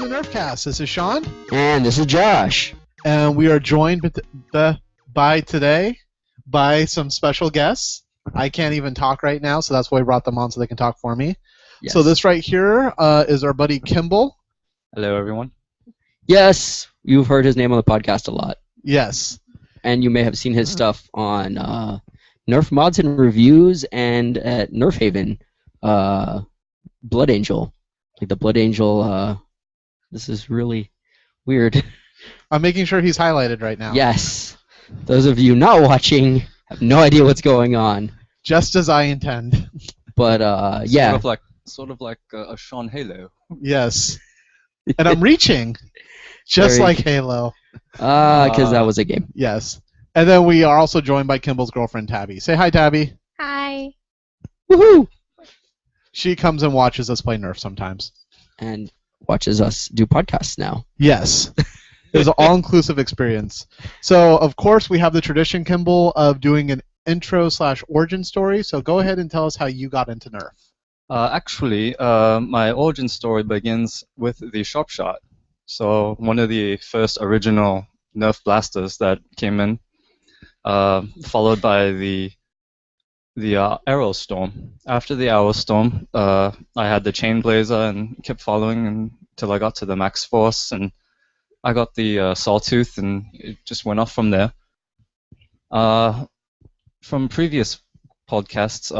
the Nerfcast. This is Sean. And this is Josh. And we are joined today by some special guests. I can't even talk right now, so that's why we brought them on so they can talk for me. Yes. So this right here is our buddy Kimball. Hello, everyone. Yes, you've heard his name on the podcast a lot. Yes. And you may have seen his stuff on Nerf Mods and Reviews and at Nerf Haven. Blood Angel. Like the Blood Angel, this is really weird. I'm making sure he's highlighted right now. Yes. Those of you not watching have no idea what's going on. Just as I intend. But, yeah. Sort of like a Sean Halo. Yes. And I'm reaching. Just like Halo. Because that was a game. Yes. And then we are also joined by Kimball's girlfriend, Tabby. Say hi, Tabby. Hi. Woohoo! She comes and watches us play Nerf sometimes. And watches us do podcasts now. Yes. It was an all-inclusive experience. So, of course, we have the tradition, Kimball, of doing an intro/origin story. So go ahead and tell us how you got into Nerf. Actually, my origin story begins with the Sharp Shot. So one of the first original Nerf blasters that came in, followed by the Arrow Storm. After the Arrow Storm, I had the Chain Blazer and kept following until I got to the Max Force, and I got the Sawtooth, and it just went off from there. From previous podcasts,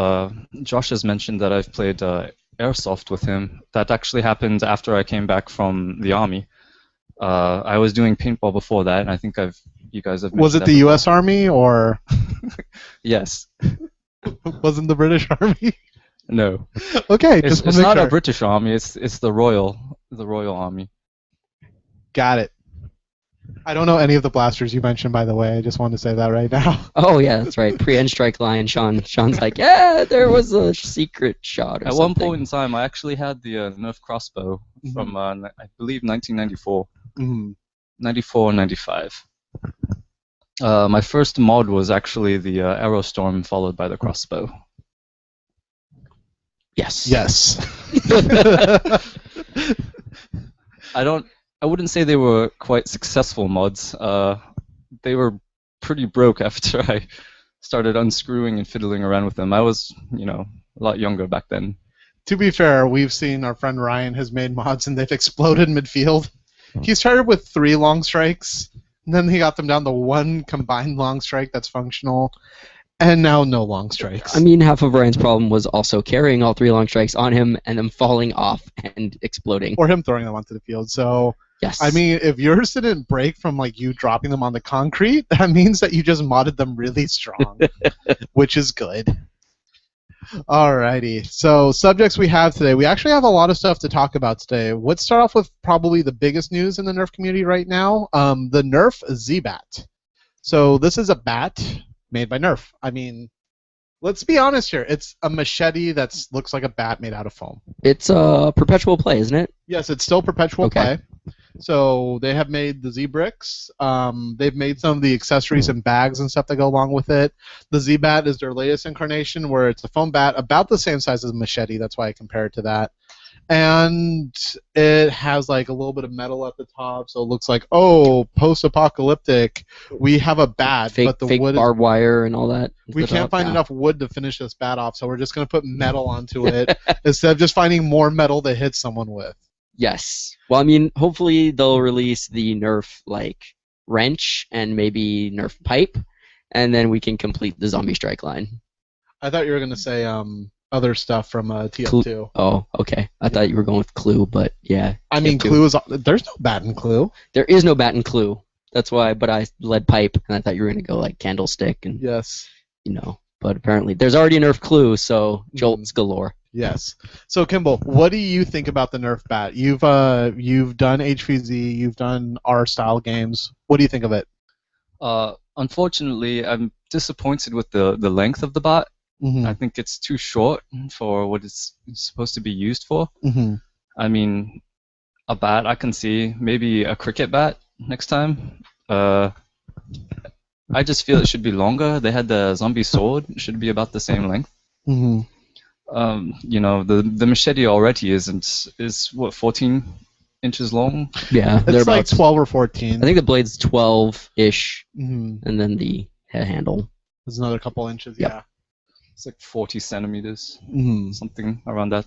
Josh has mentioned that I've played Airsoft with him. That actually happened after I came back from the Army. I was doing paintball before that, and I think you guys have mentioned Was it the U.S. Army, or? Yes. Wasn't the British Army? No. Okay, it's not a British Army. It's the Royal Army. Got it. I don't know any of the blasters you mentioned, by the way. I just wanted to say that right now. Oh yeah, that's right. Pre-end strike line. Sean's like, yeah, there was a secret shot. Or At something. one point in time, I actually had the Nerf crossbow from I believe 1994, 94 or 95. My first mod was actually the Arrow Storm, followed by the crossbow. Yes. Yes. I wouldn't say they were quite successful mods. They were pretty broke after I started unscrewing and fiddling around with them. I was, a lot younger back then. To be fair, we've seen our friend Ryan has made mods and they've exploded midfield. He started with 3 long strikes, and then he got them down to 1 combined long strike that's functional, and now no long strikes. I mean, half of Ryan's problem was also carrying all 3 long strikes on him and them falling off and exploding. Or him throwing them onto the field, so... Yes. I mean, if yours didn't break from you dropping them on the concrete, that means that you just modded them really strong, which is good. Alrighty. So subjects we have today. We actually have a lot of stuff to talk about today. Let's start off with probably the biggest news in the Nerf community right now, the Nerf Z-Bat. So this is a bat made by Nerf. I mean, let's be honest here. It's a machete that looks like a bat made out of foam. It's perpetual play, isn't it? Yes, it's still perpetual play. So they have made the Z-Bricks. They've made some of the accessories and bags and stuff that go along with it. The Z-Bat is their latest incarnation, where it's a foam bat about the same size as a machete. That's why I compare it to that. And it has a little bit of metal at the top, so it looks like, oh, post-apocalyptic. We have a bat, but the fake wood barbed wire and all that. We can't find enough wood to finish this bat off, so we're just going to put metal onto it instead of just finding more metal to hit someone with. Yes. Well, I mean, hopefully they'll release the Nerf wrench and maybe Nerf pipe, and then we can complete the zombie strike line. I thought you were going to say other stuff from TF2. Oh, okay. I thought you were going with Clue, but yeah. I mean, Clue is. There's no bat in Clue. There is no bat in Clue. That's why. But I led pipe, and I thought you were going to go candlestick and. Yes. But apparently there's already a Nerf Clue, so jolts galore. Yes. So Kimball, what do you think about the Nerf Bat? You've done HVZ, you've done R-style games. What do you think of it? Unfortunately, I'm disappointed with the length of the bat. I think it's too short for what it's supposed to be used for. I mean, a bat I can see, maybe a cricket bat next time. I just feel it should be longer. They had the zombie sword. It should be about the same length. You know, the machete already is what, 14 inches long. Yeah, they're It's like about 12 or 14. I think the blade's 12-ish, Mhm. and then the head handle. There's another couple inches. Yep. Yeah. It's like 40 centimeters, Mhm. something around that.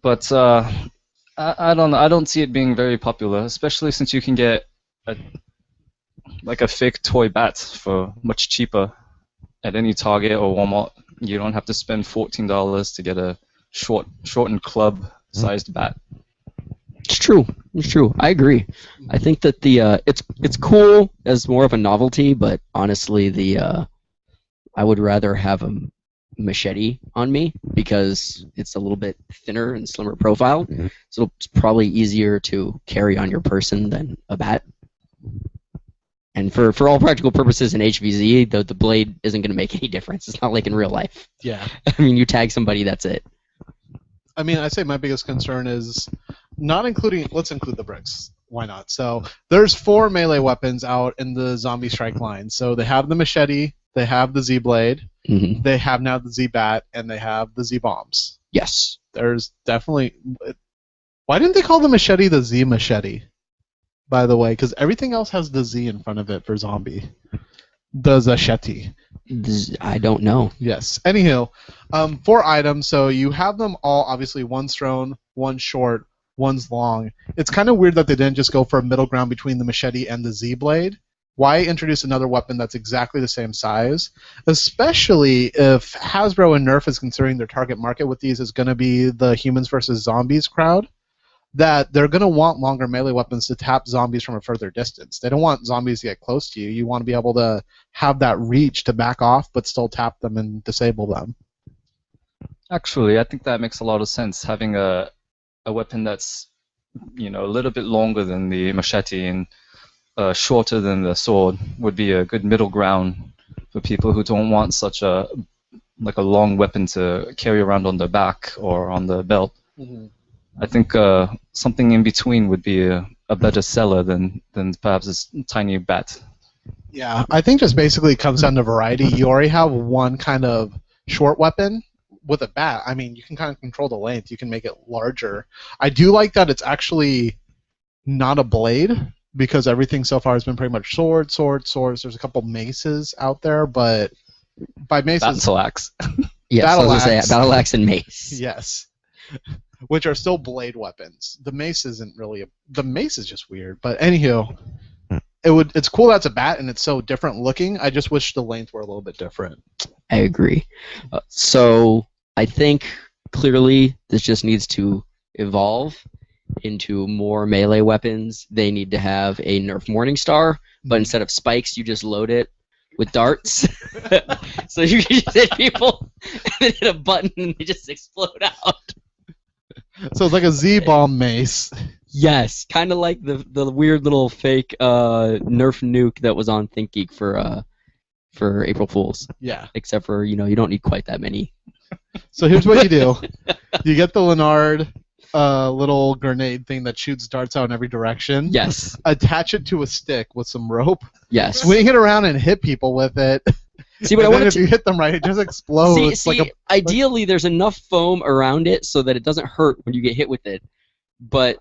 But I don't know. I don't see it being very popular, especially since you can get a fake toy bat for much cheaper at any Target or Walmart. You don't have to spend $14 to get a shortened club-sized bat. It's true. It's true. I agree. I think that the it's cool as more of a novelty, but honestly, I would rather have a machete on me because it's a little bit thinner and slimmer profile, so it's probably easier to carry on your person than a bat. And for all practical purposes in HVZ, the blade isn't going to make any difference. It's not like in real life. Yeah. I mean, you tag somebody, that's it. I mean, I say my biggest concern is not including. Let's include the bricks. Why not? So there's 4 melee weapons out in the Zombie Strike line. So they have the machete, they have the Z blade, Mm-hmm. they have now the Z bat, and they have the Z bombs. Yes. There's definitely. Why didn't they call the machete the Z machete? By the way, because everything else has the Z in front of it for zombie. The Zacheti. I don't know. Yes. Anywho, 4 items. So you have them all. Obviously, one's thrown, one's short, one's long. It's kind of weird that they didn't just go for a middle ground between the machete and the Z blade. Why introduce another weapon that's exactly the same size? Especially if Hasbro and Nerf is considering their target market with these is going to be the humans versus zombies crowd. That they're going to want longer melee weapons to tap zombies from a further distance. They don't want zombies to get close to you. You want to be able to have that reach to back off but still tap them and disable them. Actually, I think that makes a lot of sense. Having a weapon that's a little bit longer than the machete and shorter than the sword would be a good middle ground for people who don't want such a long weapon to carry around on their back or on the belt. Mm-hmm. I think something in between would be a better seller than perhaps this tiny bat. Yeah, I think just basically it comes down to variety. You already have one kind of short weapon with a bat. I mean, you can kind of control the length. You can make it larger. I do like that it's actually not a blade because everything so far has been pretty much swords. There's a couple maces out there, but by maces... Battle axe. Yes, I was going to say battle axe and mace. Yes. Which are still blade weapons. The mace isn't really the mace is just weird. But anywho, it's cool that it's a bat and it's so different looking. I just wish the length were a little bit different. I agree. So I think clearly this just needs to evolve into more melee weapons. They need to have a Nerf Morningstar, but instead of spikes, you just load it with darts. So you can just hit people and then hit a button and they just explode out. So it's like a Z-bomb mace. Yes, kind of like the weird little fake Nerf nuke that was on ThinkGeek for April Fools. Yeah. Except for you don't need quite that many. So here's what you do: you get the Leonard little grenade thing that shoots darts out in every direction. Yes. Attach it to a stick with some rope. Yes. Swing it around and hit people with it. See, but and then if you hit them right, it just explodes. Ideally, there's enough foam around it so that it doesn't hurt when you get hit with it. But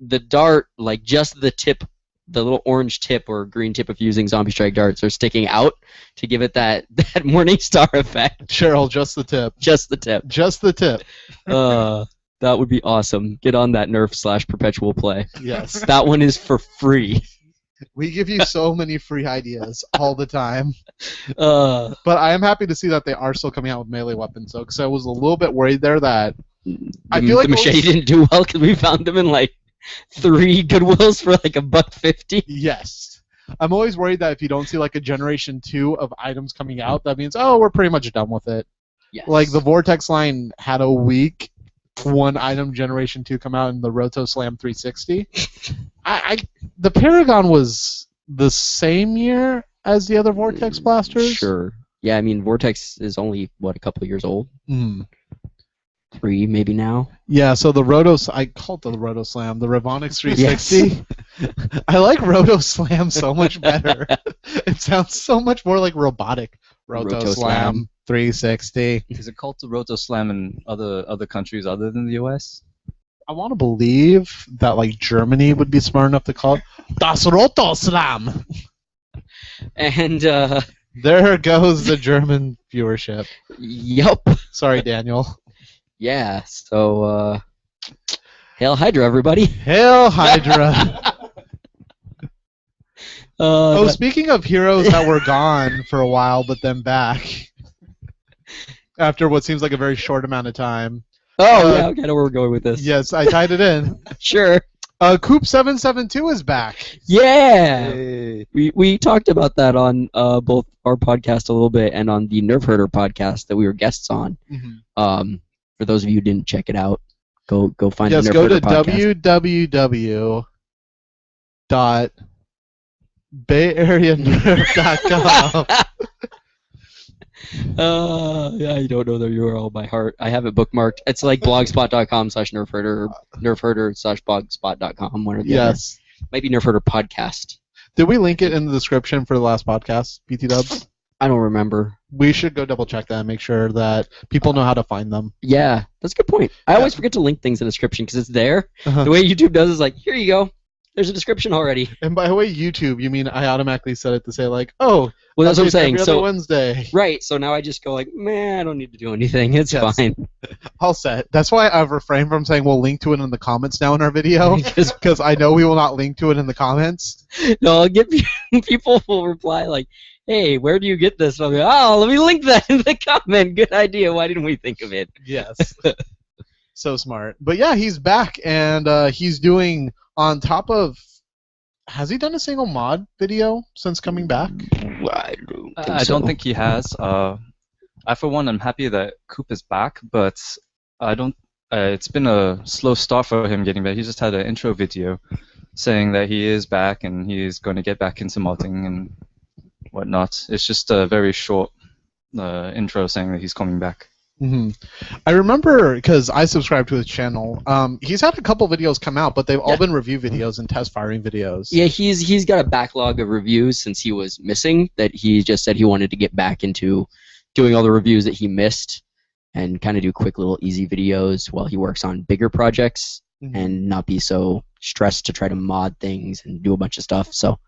the dart, like just the tip, the little orange tip or green tip if you're using zombie strike darts, are sticking out to give it that Morningstar effect. Cheryl, just the tip. Just the tip. Just the tip. That would be awesome. Get on that Nerf/perpetual play. Yes. That one is for free. We give you so many free ideas all the time. But I am happy to see that they are still coming out with melee weapons, though, because I was a little bit worried there that I feel like the machete didn't do well because we found them in like 3 Goodwills for like $1.50. Yes. I'm always worried that if you don't see like a Generation 2 of items coming out, that means, oh, we're pretty much done with it. Yes. Like the Vortex line had a week, 1 item Generation 2 come out in the Roto Slam 360. The Paragon was the same year as the other Vortex blasters? Sure. Yeah, I mean, Vortex is only, a couple years old? Mm. 3 maybe now? Yeah, so the I called it the Roto Slam, the Revonix 360. Yes. I like Roto Slam so much better. It sounds so much more like robotic. Roto Slam 360. Is it called the Roto Slam in other countries other than the US? I want to believe that like Germany would be smart enough to call it Das Rotoslam. And there goes the German viewership. Yup. Sorry, Daniel. Yeah. So Hail Hydra, everybody. Hail Hydra. Speaking of heroes that were gone for a while but then back after what seems like a very short amount of time. Yeah, okay, I know where we're going with this. Yes, I tied it in. Sure. Coop 772 is back. Yeah. Hey. We talked about that on both our podcast a little bit and on the Nerf Herder podcast that we were guests on. Mm-hmm. For those of you who didn't check it out, go find the Nerf go Herder to podcast. www.bayareanerf.com. Yeah, I don't know the URL by heart. I have it bookmarked. It's like blogspot.com/nerfherder or nerfherder/blogspot.com. One or the other. Might be Nerf Herder podcast. Did we link it in the description for the last podcast, BT Dubs? I don't remember. We should go double check that and make sure that people know how to find them. Yeah, that's a good point. I always forget to link things in the description because it's there. The way YouTube does is like, here you go. There's a description already. And by the way, YouTube, you mean I automatically set it to say like, oh, well, that's what I'm saying. Every other Wednesday. Right. So now I just go like, man, I don't need to do anything. It's fine. All set. That's why I've refrained from saying we'll link to it in the comments now in our video because I know we will not link to it in the comments. No, I'll get people will reply like, hey, where do you get this? I'll be like, oh, let me link that in the comment. Good idea. Why didn't we think of it? Yes. So smart. But yeah, he's back and he's doing on top of. Has he done a single mod video since coming back? I don't think he has. I, for one, I'm happy that Coop is back, but I don't. It's been a slow start for him getting back. He just had an intro video saying that he is back and he is going to get back into modding and whatnot. It's just a very short intro saying that he's coming back. Mm-hmm. I remember because I subscribed to his channel. He's had a couple videos come out, but they've all been review videos and test firing videos. Yeah, he's got a backlog of reviews since he was missing. That he just said he wanted to get back into doing all the reviews that he missed and kind of do quick little easy videos while he works on bigger projects and not be so stressed to try to mod things and do a bunch of stuff. So,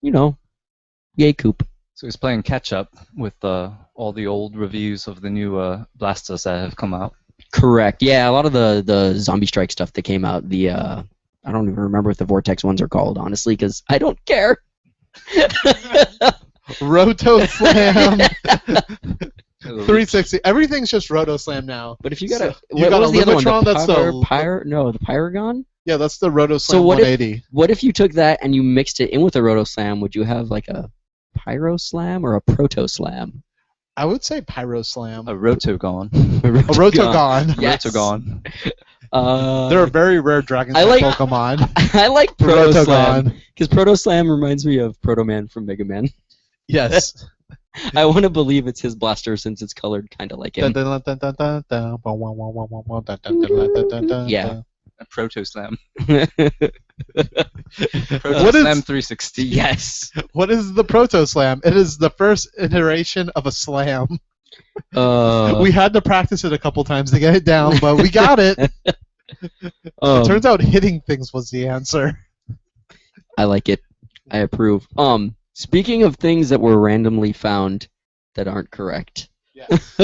yay, Coop. So he's playing catch up with all the old reviews of the new blasters that have come out. Correct. Yeah, a lot of the Zombie Strike stuff that came out. The I don't even remember what the Vortex ones are called, honestly, because I don't care. Roto Slam. 360. Everything's just Roto Slam now. But if you got what was the other one? That's the Pyragon. Yeah, that's the Roto Slam so 180. What if you took that and you mixed it in with a Roto Slam? Would you have like a Pyro Slam or a Proto Slam? I would say Pyro Slam. A Rotogon. A Rotogon. Yes. Rotogon. They're a very rare Dragon Pokemon. I like Proto Slam because Proto Slam reminds me of Proto Man from Mega Man. Yes. I want to believe it's his blaster since it's colored kind of like him. Yeah. A Proto Slam. What is Slam 360? Yes. What is the Proto Slam? It is the first iteration of a slam. We had to practice it a couple times to get it down, but we got it. It turns out hitting things was the answer. I like it. I approve. Speaking of things that were randomly found that aren't correct. Yes.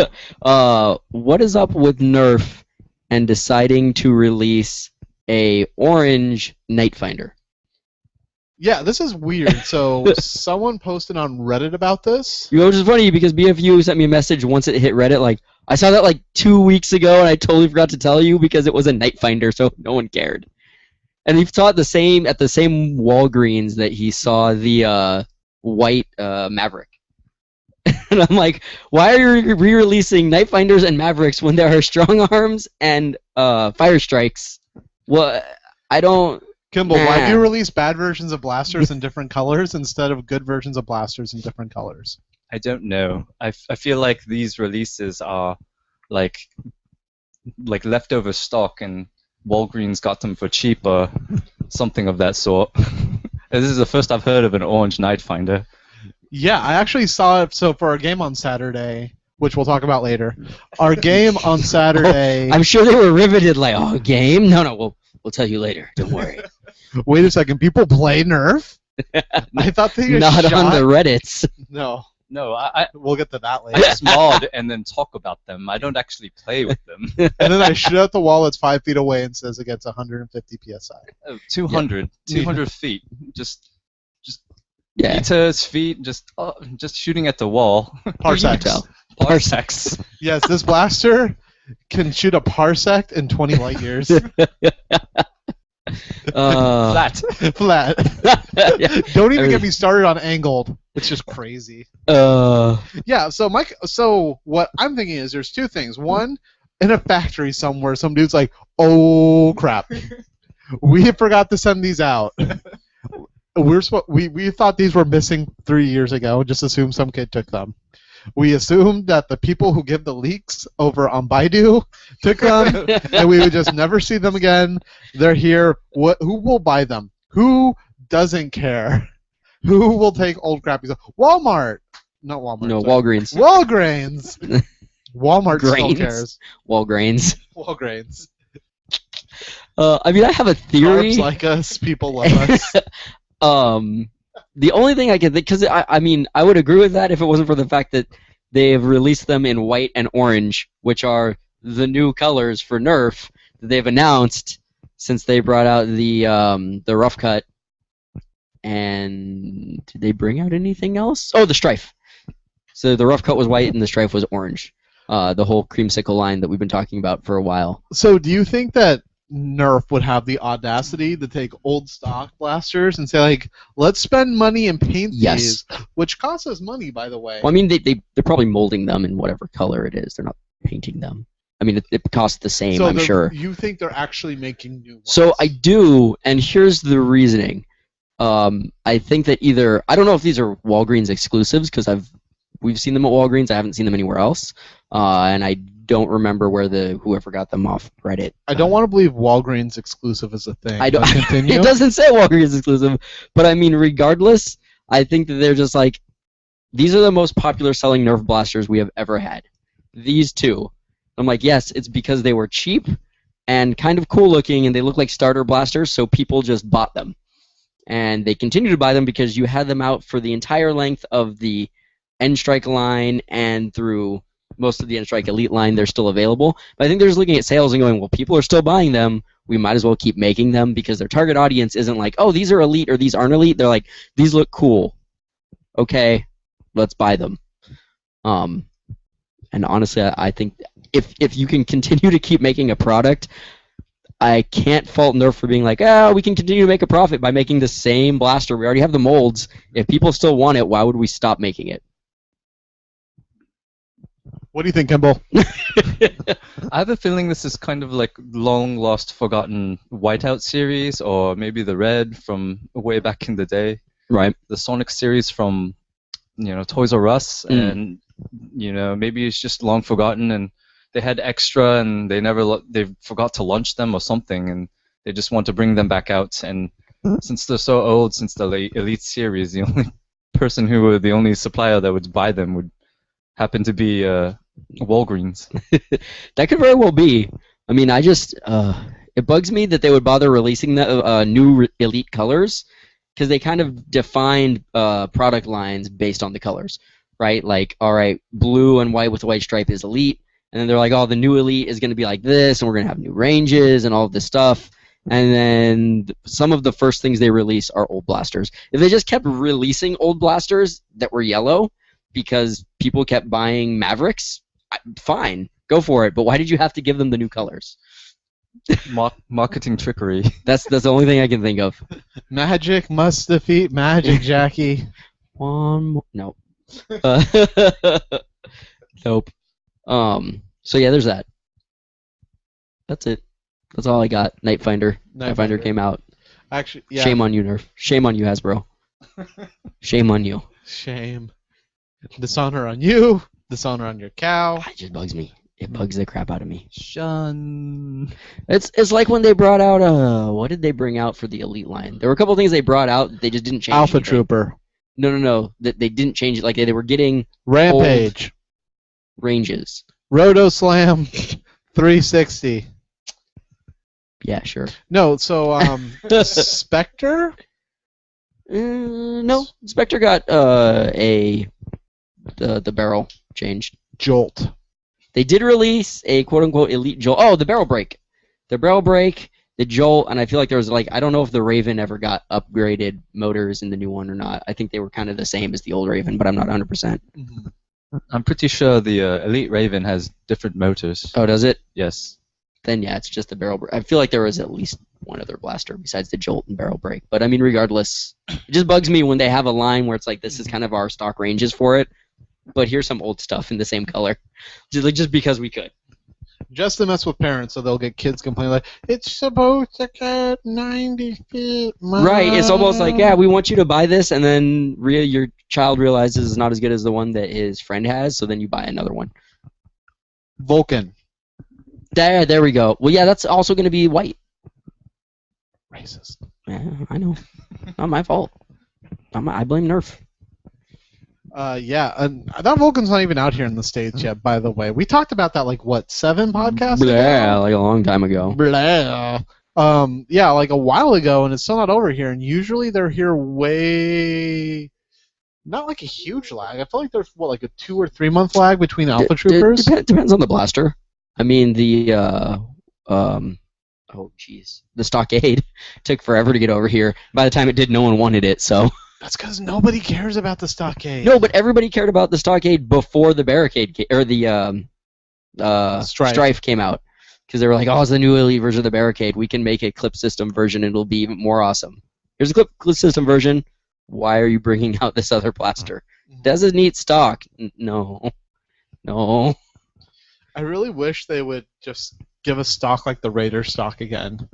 What is up with Nerf and deciding to release a orange Night Finder? Yeah, this is weird. So someone posted on Reddit about this. Which is funny because B.F.U sent me a message once it hit Reddit like, I saw that like 2 weeks ago and I totally forgot to tell you because it was a Night Finder, so no one cared. And he saw it at the same Walgreens that he saw the white Maverick. And I'm like, why are you re-releasing Night Finders and Mavericks when there are Strong Arms and Fire Strikes? What? I don't... Kimball, why do you release bad versions of blasters in different colors instead of good versions of blasters in different colors? I don't know. I feel like these releases are like leftover stock and Walgreens got them for cheap or something of that sort. This is the first I've heard of an orange Night Finder. Yeah, I actually saw it. So for our game on Saturday, which we'll talk about later. Our game on Saturday. I'm sure they were riveted. Like, oh, game? No, we'll tell you later. Don't worry. Wait a second. People play Nerf? I thought they were not on the Reddits. No. No, We'll get to that I later. just mod and then talk about them. I don't actually play with them. And then I shoot at the wall that's 5 feet away and says it gets 150 psi. 200 feet. Just Yeah. meters, feet, just shooting at the wall. Parsecs. Parsecs. Yes, this blaster can shoot a parsec in 20 light years. Flat. Flat. Yeah. Don't even get me started on angled. It's just crazy. Yeah, so so what I'm thinking is there's two things. One, in a factory somewhere, some dude's like, oh crap. We forgot to send these out. We thought these were missing 3 years ago, just assumed some kid took them. We assumed that the people who give the leaks over on Baidu took them, and we would just never see them again. They're here. Who will buy them? Who doesn't care? Who will take old crappy stuff? Walmart. Not Walmart. No, sorry. Walgreens. Walgreens. Walmart still Grains. cares. Walgreens. Walgreens. I mean, I have a theory. Carbs like us. People love us. The only thing I can think, because I mean, I would agree with that if it wasn't for the fact that they've released them in white and orange, which are the new colors for Nerf that they've announced since they brought out the rough cut. And did they bring out anything else? Oh, the Strife. So the rough cut was white and the Strife was orange. The whole creamsicle line that we've been talking about for a while. So do you think that Nerf would have the audacity to take old stock blasters and say, like, let's spend money and paint these, which costs us money, by the way. Well, I mean, they're probably molding them in whatever color it is. They're not painting them. I mean, it costs the same, So I'm sure. You think they're actually making new ones? So I do, and here's the reasoning. I think that either I don't know if these are Walgreens exclusives because we've seen them at Walgreens. I haven't seen them anywhere else, and I don't remember whoever got them off Reddit. I don't want to believe Walgreens exclusive is a thing. I don't. But continue. It doesn't say Walgreens exclusive, but I mean, regardless, I think that they're just like these are the most popular selling Nerf blasters we have ever had. These two. I'm like, yes, it's because they were cheap and kind of cool looking, and they look like starter blasters, so people just bought them. And they continue to buy them because you had them out for the entire length of the N-Strike line and through most of the N-Strike Elite line. They're still available. But I think they're just looking at sales and going, well, people are still buying them. We might as well keep making them because their target audience isn't like, oh, these are Elite or these aren't Elite. They're like, these look cool. Okay, let's buy them. And honestly, I think if you can continue to keep making a product, I can't fault Nerf for being like, we can continue to make a profit by making the same blaster. We already have the molds. If people still want it, why would we stop making it? What do you think, Kimball? I have a feeling this is kind of like long lost, forgotten Whiteout series, or maybe the Red from way back in the day. Right. The Sonic series from, Toys R Us, and maybe it's just long forgotten, and they had extra, and they forgot to launch them or something, and they just want to bring them back out. And since they're so old, since the Elite series, the only supplier that would buy them would happen to be Walgreens. That could very well be. I mean, it bugs me that they would bother releasing the new Elite colors because they kind of defined product lines based on the colors, right? Like, all right, blue and white with a white stripe is Elite. And then they're like, oh, the new Elite is going to be like this, and we're going to have new ranges and all of this stuff. And then some of the first things they release are old blasters. If they just kept releasing old blasters that were yellow because people kept buying Mavericks, fine, go for it. But why did you have to give them the new colors? Marketing trickery. That's the only thing I can think of. Magic must defeat magic, Jackie. One more. Nope. Nope. So yeah, there's that. That's it. That's all I got. Nightfinder. Nightfinder came out. Actually, yeah. Shame on you, Nerf. Shame on you, Hasbro. Shame on you. Shame. Dishonor on you. Dishonor on your cow. It just bugs me. It bugs the crap out of me. Shun. It's like when they brought out what did they bring out for the Elite line? There were a couple of things they brought out. They just didn't change. Alpha anything. Trooper. No. They didn't change it. Like they were getting Rampage. ranges. Roto Slam 360. Yeah, sure. No, so Spectre? No, Spectre got the barrel changed. Jolt. They did release a quote-unquote elite Jolt. Oh, the barrel break. The barrel break, the Jolt, and I feel like there was I don't know if the Raven ever got upgraded motors in the new one or not. I think they were kind of the same as the old Raven, but I'm not 100%. Mm-hmm. I'm pretty sure the Elite Raven has different motors. Oh, does it? Yes. Then yeah, it's just the barrel break. I feel like there was at least one other blaster besides the Jolt and barrel break. But I mean, regardless, it just bugs me when they have a line where it's like, this is kind of our stock ranges for it, but here's some old stuff in the same color, just because we could. Just to mess with parents, so they'll get kids complaining like, it's supposed to get 90 feet, Mom. Right, it's almost like, yeah, we want you to buy this, and then your child realizes it's not as good as the one that his friend has, so then you buy another one. Vulcan. There we go. Well, yeah, that's also going to be white. Racist. Yeah, I know. Not my fault. I blame Nerf. Yeah, and that Vulcan's not even out here in the States yet, by the way. We talked about that, 7 podcasts ago? Yeah, a long time ago. Blah. Yeah, a while ago, and it's still not over here. And usually they're here way... Not a huge lag. I feel like there's, a 2 or 3 month lag between Alpha Troopers? Depends on the blaster. I mean, the Stockade took forever to get over here. By the time it did, no one wanted it, so... That's because nobody cares about the Stockade. No, but everybody cared about the Stockade before the Barricade or the Strife came out, because they were like, "Oh, it's the new elite version of the Barricade. We can make a clip system version, and it'll be even more awesome." Here's a clip system version. Why are you bringing out this other blaster? Does it need stock? No. I really wish they would just give us stock like the Raider stock again.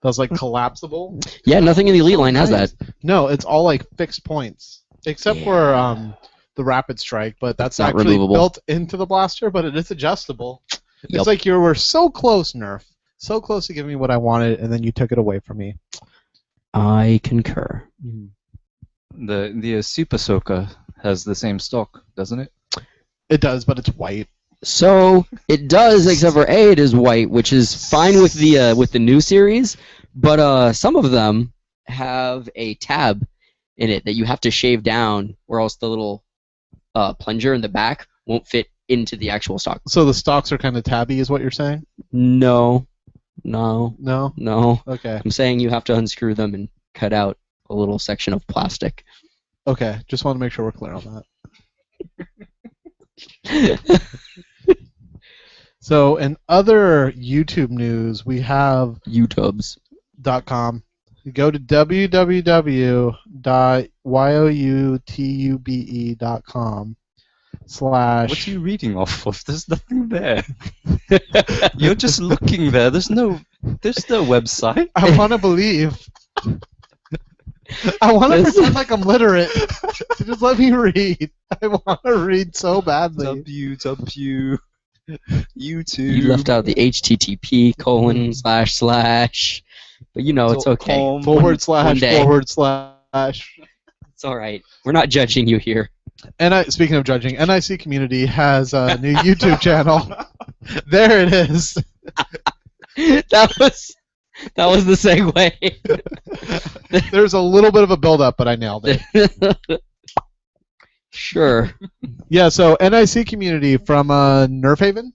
Those collapsible. Yeah, nothing in the Elite line has that. No, it's all fixed points, except for the Rapid Strike, but that's not actually removable. built into the blaster, but it is adjustable. Yep. It's like you were so close, Nerf, so close to giving me what I wanted, and then you took it away from me. I concur. The Super Soaker has the same stock, doesn't it? It does, but it's white. So it does, except for it is white, which is fine with the new series. But some of them have a tab in it that you have to shave down, or else the little plunger in the back won't fit into the actual stock. So the stocks are kind of tabby, is what you're saying? No. Okay. I'm saying you have to unscrew them and cut out a little section of plastic. Okay, just want to make sure we're clear on that. So, in other YouTube news, we have YouTubes.com. You go to www.youtube.com/ What are you reading off of? There's nothing there. You're just looking there. There's no website. I want to believe. I want to pretend like I'm literate. So just let me read. I want to read so badly. YouTube. You left out the HTTP : / but it's okay. / / It's all right. We're not judging you here. And speaking of judging, NIC Community has a new YouTube channel. There it is. That was the segue. There's a little bit of a build-up, but I nailed it. Sure. Yeah, so NIC Community from Nerf Haven?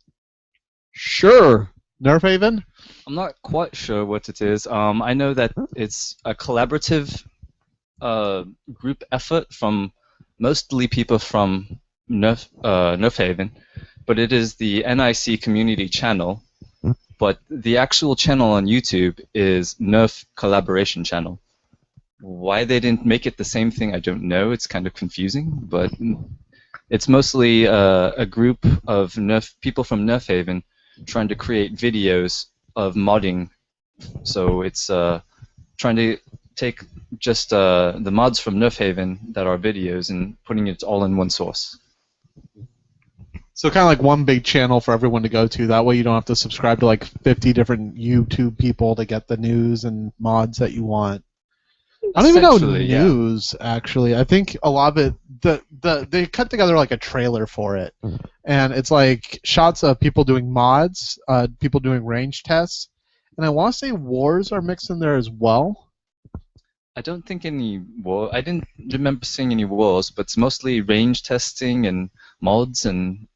Sure. Nerf Haven? I'm not quite sure what it is. I know that it's a collaborative group effort from mostly people from Nerf Haven, but it is the NIC Community channel. But the actual channel on YouTube is Nerf Collaboration Channel. Why they didn't make it the same thing, I don't know. It's kind of confusing, but it's mostly a group of people from Nerf Haven trying to create videos of modding. So it's trying to take just the mods from Nerf Haven that are videos and putting it all in one source. So kind of like one big channel for everyone to go to. That way you don't have to subscribe to 50 different YouTube people to get the news and mods that you want. I don't even know Essentially, yeah. news. Actually, I think a lot of it. They cut together like a trailer for it, and it's like shots of people doing mods, people doing range tests, and I want to say wars are mixed in there as well. I don't think any war. I didn't remember seeing any wars, but it's mostly range testing and mods and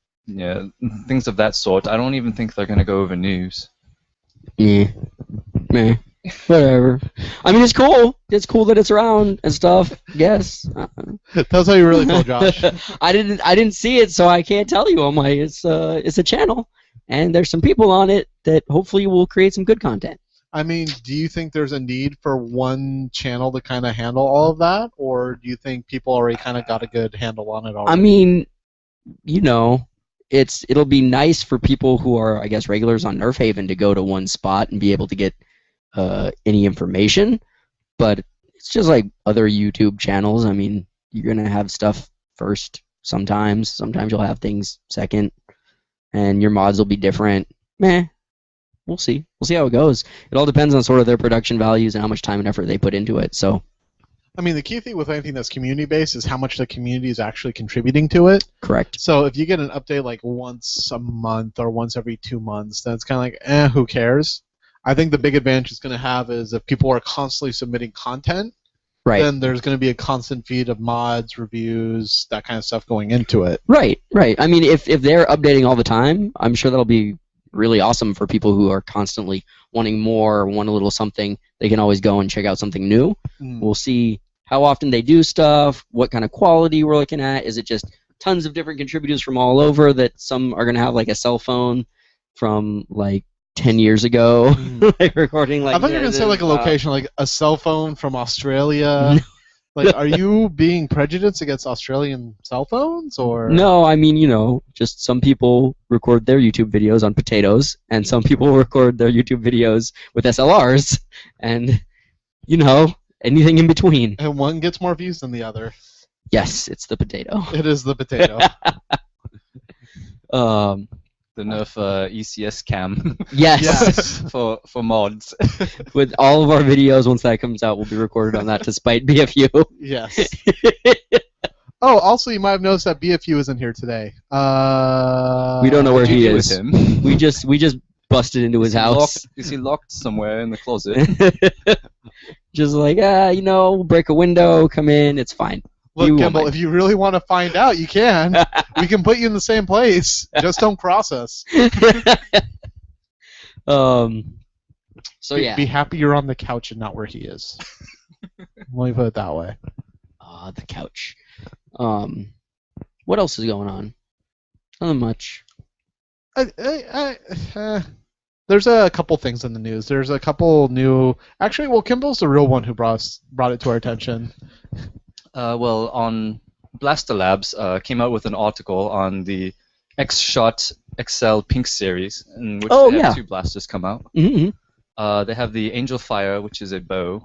things of that sort. I don't even think they're gonna go over news. Yeah. Meh. Whatever. I mean, it's cool. It's cool that it's around and stuff. Yes. That's how you really feel, Josh. I didn't see it, so I can't tell you. I'm like, it's a channel, and there's some people on it that hopefully will create some good content. I mean, do you think there's a need for one channel to kind of handle all of that, or do you think people already kind of got a good handle on it already? I mean, it'll be nice for people who are, I guess, regulars on Nerf Haven to go to one spot and be able to get any information, but it's just like other YouTube channels. I mean, you're gonna have stuff first sometimes. Sometimes you'll have things second, and your mods will be different. Meh. We'll see. We'll see how it goes. It all depends on sort of their production values and how much time and effort they put into it. So, I mean, the key thing with anything that's community-based is how much the community is actually contributing to it. correct. So if you get an update like once a month or once every 2 months, then it's kind of like, who cares? I think the big advantage it's going to have is if people are constantly submitting content, Right. then there's going to be a constant feed of mods, reviews, that kind of stuff going into it. Right. I mean, if they're updating all the time, I'm sure that'll be really awesome for people who are constantly wanting more, want a little something. They can always go and check out something new. We'll see how often they do stuff, what kind of quality we're looking at. Is it just tons of different contributors from all over that some are going to have like a cell phone from like 10 years ago, like recording like. I thought you were going to say like a location, like a cell phone from Australia. Like, are you being prejudiced against Australian cell phones, or? No, I mean, just some people record their YouTube videos on potatoes, and some people record their YouTube videos with SLRs, and, anything in between. And one gets more views than the other. Yes, it's the potato. It is the potato. The Nerf ECS cam. Yes. for mods. With all of our videos, once that comes out, will be recorded on that to spite B.F.U. Yes. Oh, also, you might have noticed that B.F.U. isn't here today. We don't know where he is. With him? We just busted into his house. Is he locked somewhere in the closet? Just like, we'll break a window, come in, it's fine. Look, Kimball, if you really want to find out, you can. We can put you in the same place. Just don't cross us. So yeah. Be happy you're on the couch and not where he is. Let me put it that way. The couch. What else is going on? Nothing much. There's a couple things in the news. There's a couple new. Actually, well, Kimball's the real one who brought it to our attention. Well, on Blaster Labs came out with an article on the X-Shot XL Pink series, in which they have 2 blasters come out. Mm-hmm. They have the Angel Fire, which is a bow.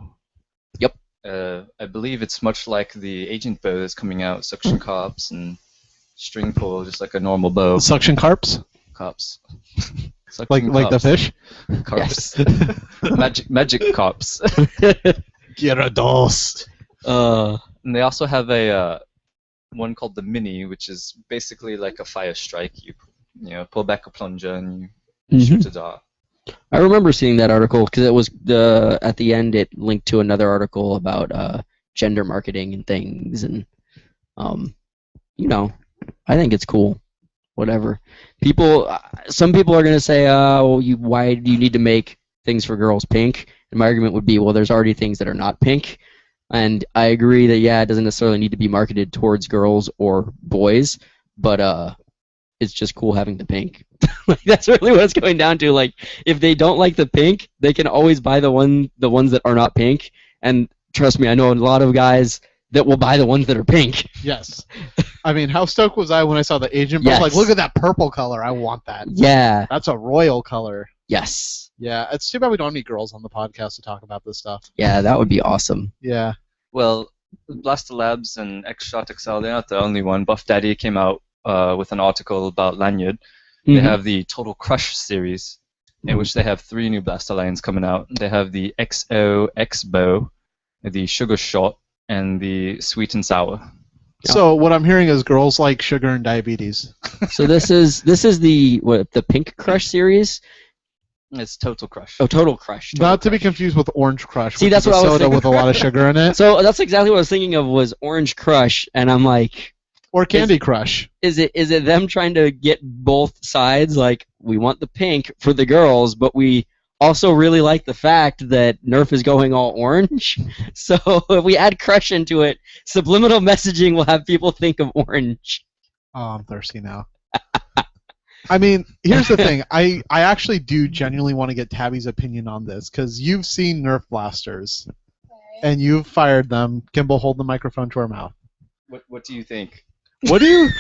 Yep. I believe it's much like the Agent bow that's coming out, suction carps and string pull, just like a normal bow. Suction carps? Carps. Like the fish? Carps. Magic carps. Gyarados. And they also have a one called the Mini, which is basically like a fire strike. You pull back a plunger and you shoot a dart. I remember seeing that article because it was at the end. It linked to another article about gender marketing and things, and I think it's cool. Whatever. Some people are gonna say, why do you need to make things for girls pink? And my argument would be, well, there's already things that are not pink. And I agree that, it doesn't necessarily need to be marketed towards girls or boys, but it's just cool having the pink. Like, that's really what it's going down to. Like, if they don't like the pink, they can always buy the ones that are not pink. And trust me, I know a lot of guys that will buy the ones that are pink. Yes. I mean, how stoked was I when I saw the Agent? Yes. Like, look at that purple color. I want that. Yeah. That's a royal color. Yes. Yeah, it's too bad we don't have any girls on the podcast to talk about this stuff. Yeah, that would be awesome. Yeah. Well, Blaster Labs and X-Shot XL, they're not the only one. Buff Daddy came out with an article about Lanyard. They have the Total Crush series, in which they have 3 new blaster lines coming out. They have the XO X-Bow, the sugar shot, and the sweet and sour. So what I'm hearing is girls like sugar and diabetes. So this is the Pink Crush series. It's Total Crush. Oh, Total Crush. Not to be confused with Orange Crush. See, which that's is what I was soda thinking. with a lot of sugar in it. So that's exactly what I was thinking of was Orange Crush, and I'm like, Or Candy Crush. is it them trying to get both sides? Like, we want the pink for the girls, but we also really like the fact that Nerf is going all orange. So if we add Crush into it, subliminal messaging will have people think of orange. Oh, I'm thirsty now. I mean, here's the thing. I actually do genuinely want to get Tabby's opinion on this, because you've seen Nerf blasters, and you've fired them. Kimball, hold the microphone to her mouth. What do you think? What do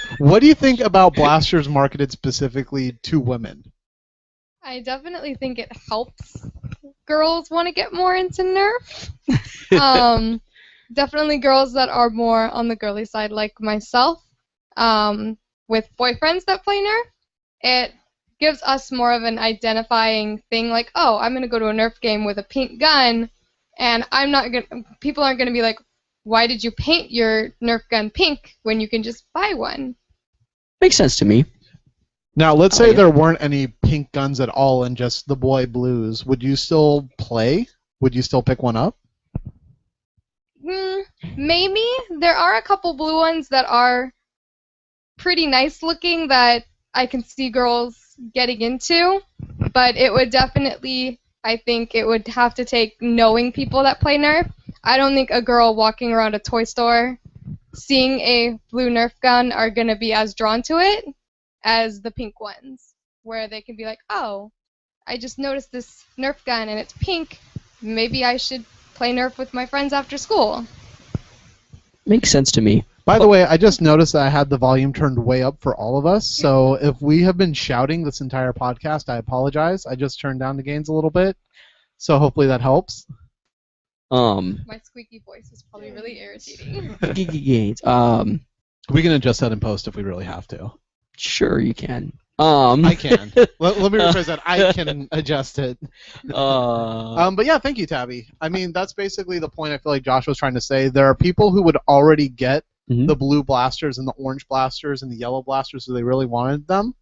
you think about blasters marketed specifically to women? I definitely think it helps girls want to get more into Nerf. Definitely girls that are more on the girly side, like myself, with boyfriends that play Nerf. It gives us more of an identifying thing, like, oh, I'm gonna go to a Nerf game with a pink gun, and people aren't gonna be like, why did you paint your Nerf gun pink when you can just buy one? Makes sense to me. Now, let's say yeah. there weren't any pink guns at all and just the boy blues. Would you still play? Would you still pick one up? Maybe. There are a couple blue ones that are pretty nice looking that I can see girls getting into, but it would definitely, I think it would have to take knowing people that play Nerf. I don't think a girl walking around a toy store seeing a blue Nerf gun are going to be as drawn to it as the pink ones, where they can be like, oh, I just noticed this Nerf gun and it's pink. Maybe I should play Nerf with my friends after school. Makes sense to me. By the way, I just noticed that I had the volume turned way up for all of us, so if we have been shouting this entire podcast, I apologize. I just turned down the gains a little bit, so hopefully that helps. My squeaky voice is probably really irritating. Gains. We can adjust that in post if we really have to. Sure you can. I can. Let me rephrase that. I can adjust it. But yeah, thank you, Tabby. I mean, that's basically the point I feel like Josh was trying to say. There are people who would already get the blue blasters and the orange blasters and the yellow blasters if they really wanted them.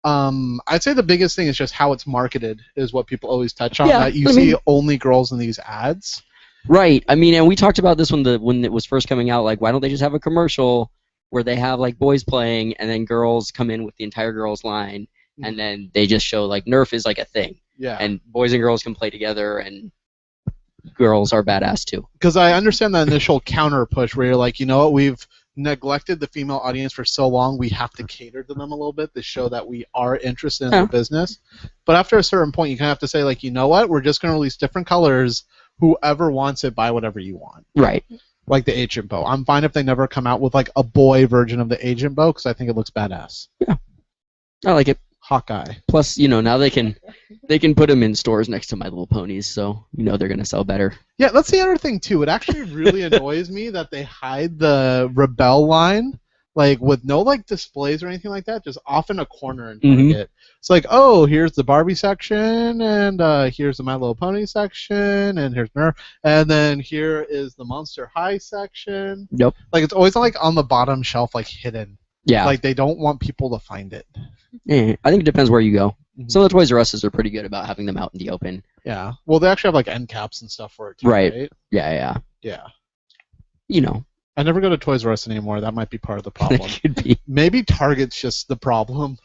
I'd say the biggest thing is just how it's marketed is what people always touch on. Yeah, that you see only girls in these ads. Right. I mean, and we talked about this when it was first coming out. Like, why don't they just have a commercial where they have like boys playing and then girls come in with the entire girls line, and then they just show like Nerf is like a thing. Yeah. And boys and girls can play together, and girls are badass too. Because I understand that initial counter push where you're like, you know what, we've neglected the female audience for so long, we have to cater to them a little bit to show that we are interested in the business. But after a certain point, you kind of have to say, like, you know what, we're just going to release different colors. Whoever wants it, buy whatever you want. Right. Like the Agent Bow. I'm fine if they never come out with like a boy version of the Agent Bow because I think it looks badass. Yeah. I like it. Hawkeye. Plus, you know, now they can put them in stores next to My Little Ponies, so you know they're gonna sell better. Yeah, that's the other thing too. It actually really annoys me that they hide the Rebelle line, like with no like displays or anything like that, just off in a corner in Target. It's like, oh, here's the Barbie section, and here's the My Little Pony section, and here's Nerf, and then here is the Monster High section. Yep. Like it's always like on the bottom shelf, like hidden. Yeah. Like they don't want people to find it. Yeah, I think it depends where you go. Some of the Toys R Us's are pretty good about having them out in the open. Yeah. Well, they actually have like end caps and stuff for it too, right? Yeah. Yeah. You know. I never go to Toys R Us anymore. That might be part of the problem. It could be. Maybe Target's just the problem.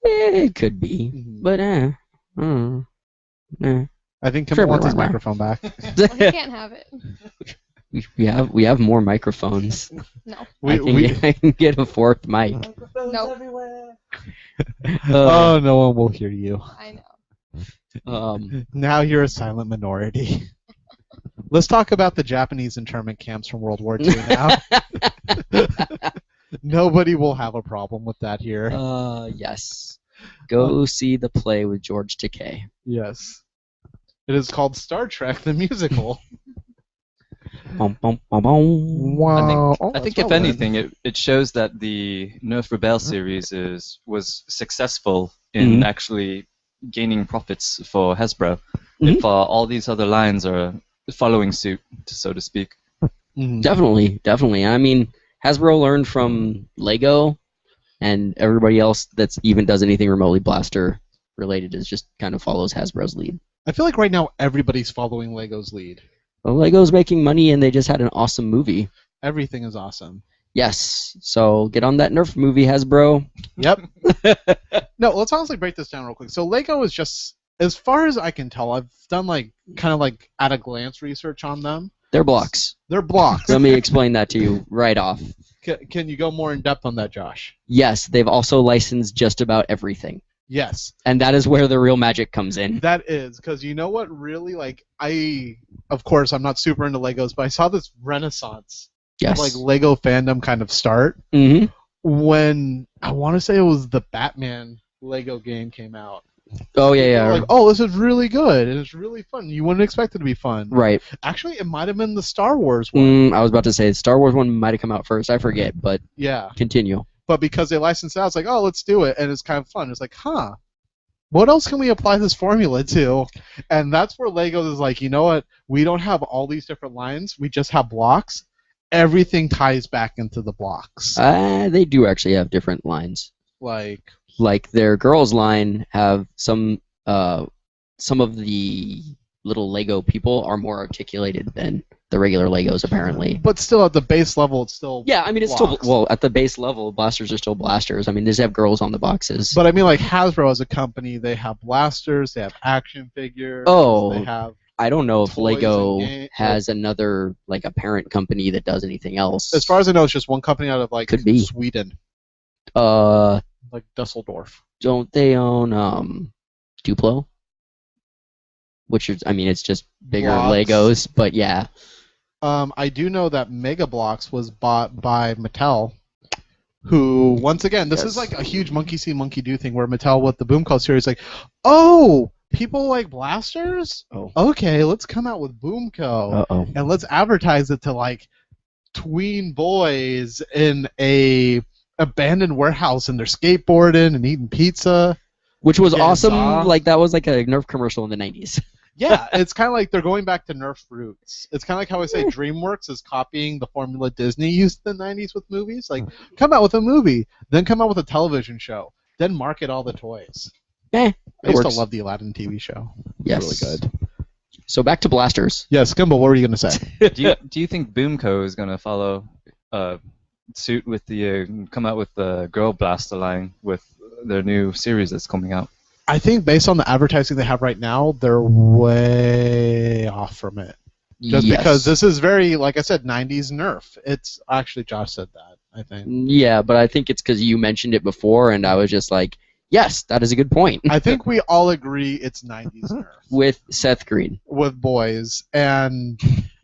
It could be. But I think Kimball wants his microphone back. Well, he can't have it. We have more microphones. No. I can get a fourth mic. No. Everywhere. Oh, no one will hear you. I know. Now you're a silent minority. Let's talk about the Japanese internment camps from World War II now. Nobody will have a problem with that here. Yes. Go see the play with George Takei. Yes. It is called Star Trek the Musical. Wow. I think if anything, it shows that the Nerf Rebelle series was successful in actually gaining profits for Hasbro. If all these other lines are following suit, so to speak. Mhm. Definitely. I mean, Hasbro learned from Lego, and everybody else that's even does anything remotely blaster related is just kind of follows Hasbro's lead. I feel like right now everybody's following Lego's lead. Well, Lego's making money, and they just had an awesome movie. Everything is awesome. Yes, so get on that Nerf movie, Hasbro. Yep. No, let's honestly break this down real quick. So Lego is just, as far as I can tell, I've done kind of at a glance research on them. They're blocks. They're blocks. Let me explain that to you right off. Can you go more in depth on that, Josh? Yes, they've also licensed just about everything. Yes. And that is where the real magic comes in. That is, because you know what really, of course, I'm not super into Legos, but I saw this renaissance Yes. of, Lego fandom kind of start Mm-hmm. when, I want to say it was the Batman Lego game came out. Oh, yeah. Like, oh, this is really good, and it's really fun. You wouldn't expect it to be fun. Right. Actually, it might have been the Star Wars one. I was about to say, the Star Wars one might have come out first. I forget, but Yeah. continue. But because they licensed it out, it's like, oh, let's do it, and it's kind of fun. It's like, what else can we apply this formula to? And that's where Legos is like, you know what? We don't have all these different lines. We just have blocks. Everything ties back into the blocks. They do actually have different lines. Like their girls line have some of the little Lego people are more articulated than the regular Legos apparently. But still, at the base level, it's still Yeah, I mean it's blocks. still well at the base level, blasters are still blasters. I mean, they just have girls on the boxes. But I mean, like Hasbro as a company, they have blasters, they have action figures, Oh. they have. I don't know if toys Lego and game- has another a parent company that does anything else. As far as I know, it's just one company out of Could be. Sweden, like Dusseldorf. Don't they own Duplo? Which is, I mean, it's just bigger Blocks. Legos, but yeah. I do know that Mega Bloks was bought by Mattel, who, once again, this is Yes. like a huge monkey see, monkey do thing where Mattel with the Boomco series, like, oh, people like blasters? Oh. Okay, let's come out with Boomco. Uh-oh. And let's advertise it to, tween boys in a abandoned warehouse, and they're skateboarding and eating pizza. Which was Getting awesome. soft. That was like a Nerf commercial in the 90s. Yeah, it's kind of like they're going back to Nerf roots. It's kind of like how I say DreamWorks is copying the formula Disney used in the 90s with movies. Like, come out with a movie, then come out with a television show, then market all the toys. I used works. to love the Aladdin TV show. Yes. Really good. So back to blasters. Yes, Kimball, what were you going to say? Do you think Boomco is gonna follow suit with the come out with the girl blaster line with their new series that's coming out? I think based on the advertising they have right now, they're way off from it. Just Yes. because this is very, like I said, 90s Nerf. It's actually Josh said that, I think. Yeah, but I think it's because you mentioned it before, and I was just like, yes, that is a good point. I think we all agree it's 90s Nerf With Seth Green. with boys, and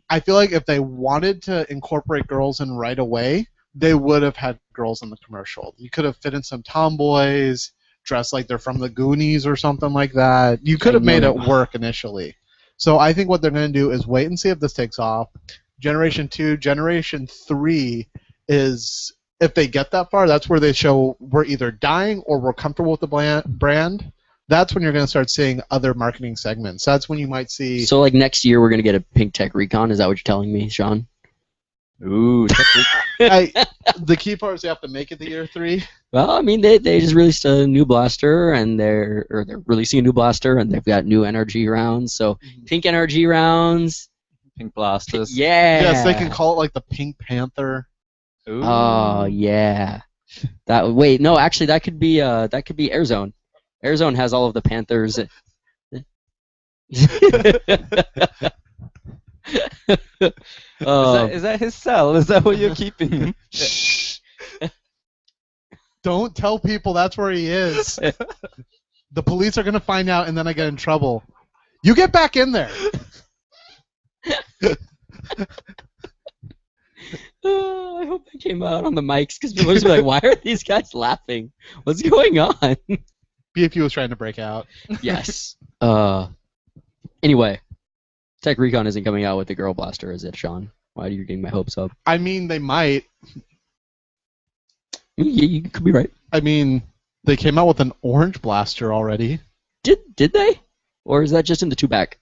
I feel like if they wanted to incorporate girls in right away, they would have had girls in the commercial. You could have fit in some tomboys dressed like they're from the Goonies or something like that. You could have made it work initially. So I think what they're going to do is wait and see if this takes off. Generation 2, Generation 3 is, if they get that far, that's where they show we're either dying or we're comfortable with the brand. That's when you're going to start seeing other marketing segments. That's when you might see... So next year we're going to get a pink tech Recon. Is that what you're telling me, Sean? Ooh, the key part is you have to make it to year 3. Well, I mean, they just released a new blaster, and they're releasing a new blaster, and they've got new energy rounds. So pink energy rounds. pink blasters. Yeah. Yes, they can call it like the Pink Panther. Ooh. Oh yeah. Wait, no, actually that could be Airzone. Airzone has all of the Panthers. Is that his cell? Is that what you're keeping? Shh. Don't tell people that's where he is. The police are going to find out, and then I get in trouble. You get back in there. I hope that came out on the mics because people are just like, why are these guys laughing? What's going on? B.F.U was trying to break out. Yes. Anyway, Tech Recon isn't coming out with the girl blaster, is it, Sean? Why are you getting my hopes up? I mean, they might. Yeah, you could be right. I mean, they came out with an orange blaster already. Did they? Or is that just in the 2-pack?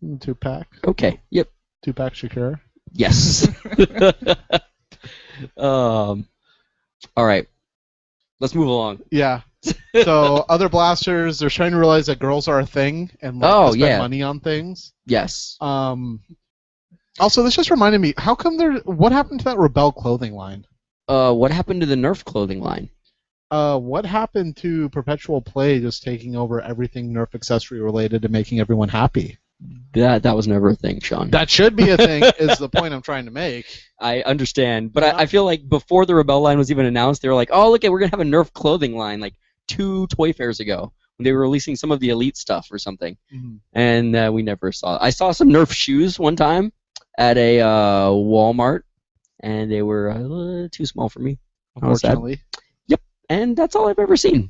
2-pack. Okay. Yep. 2-pack Shakira. Yes. All right. Let's move along. Yeah. So other blasters, they're trying to realize that girls are a thing and like to spend money on things. Yes. Also, this just reminded me. How come what happened to that Rebelle clothing line? What happened to the Nerf clothing line? What happened to Perpetual Play just taking over everything Nerf accessory related and making everyone happy? That was never a thing, Sean. That should be a thing, is the point I'm trying to make. I understand, but I feel like before the Rebelle line was even announced, they were like, oh, look, we're going to have a Nerf clothing line like 2 toy fairs ago when they were releasing some of the Elite stuff or something. Mm-hmm. And we never saw it. I saw some Nerf shoes one time at a Walmart, and they were too small for me. Unfortunately. Yep, and that's all I've ever seen.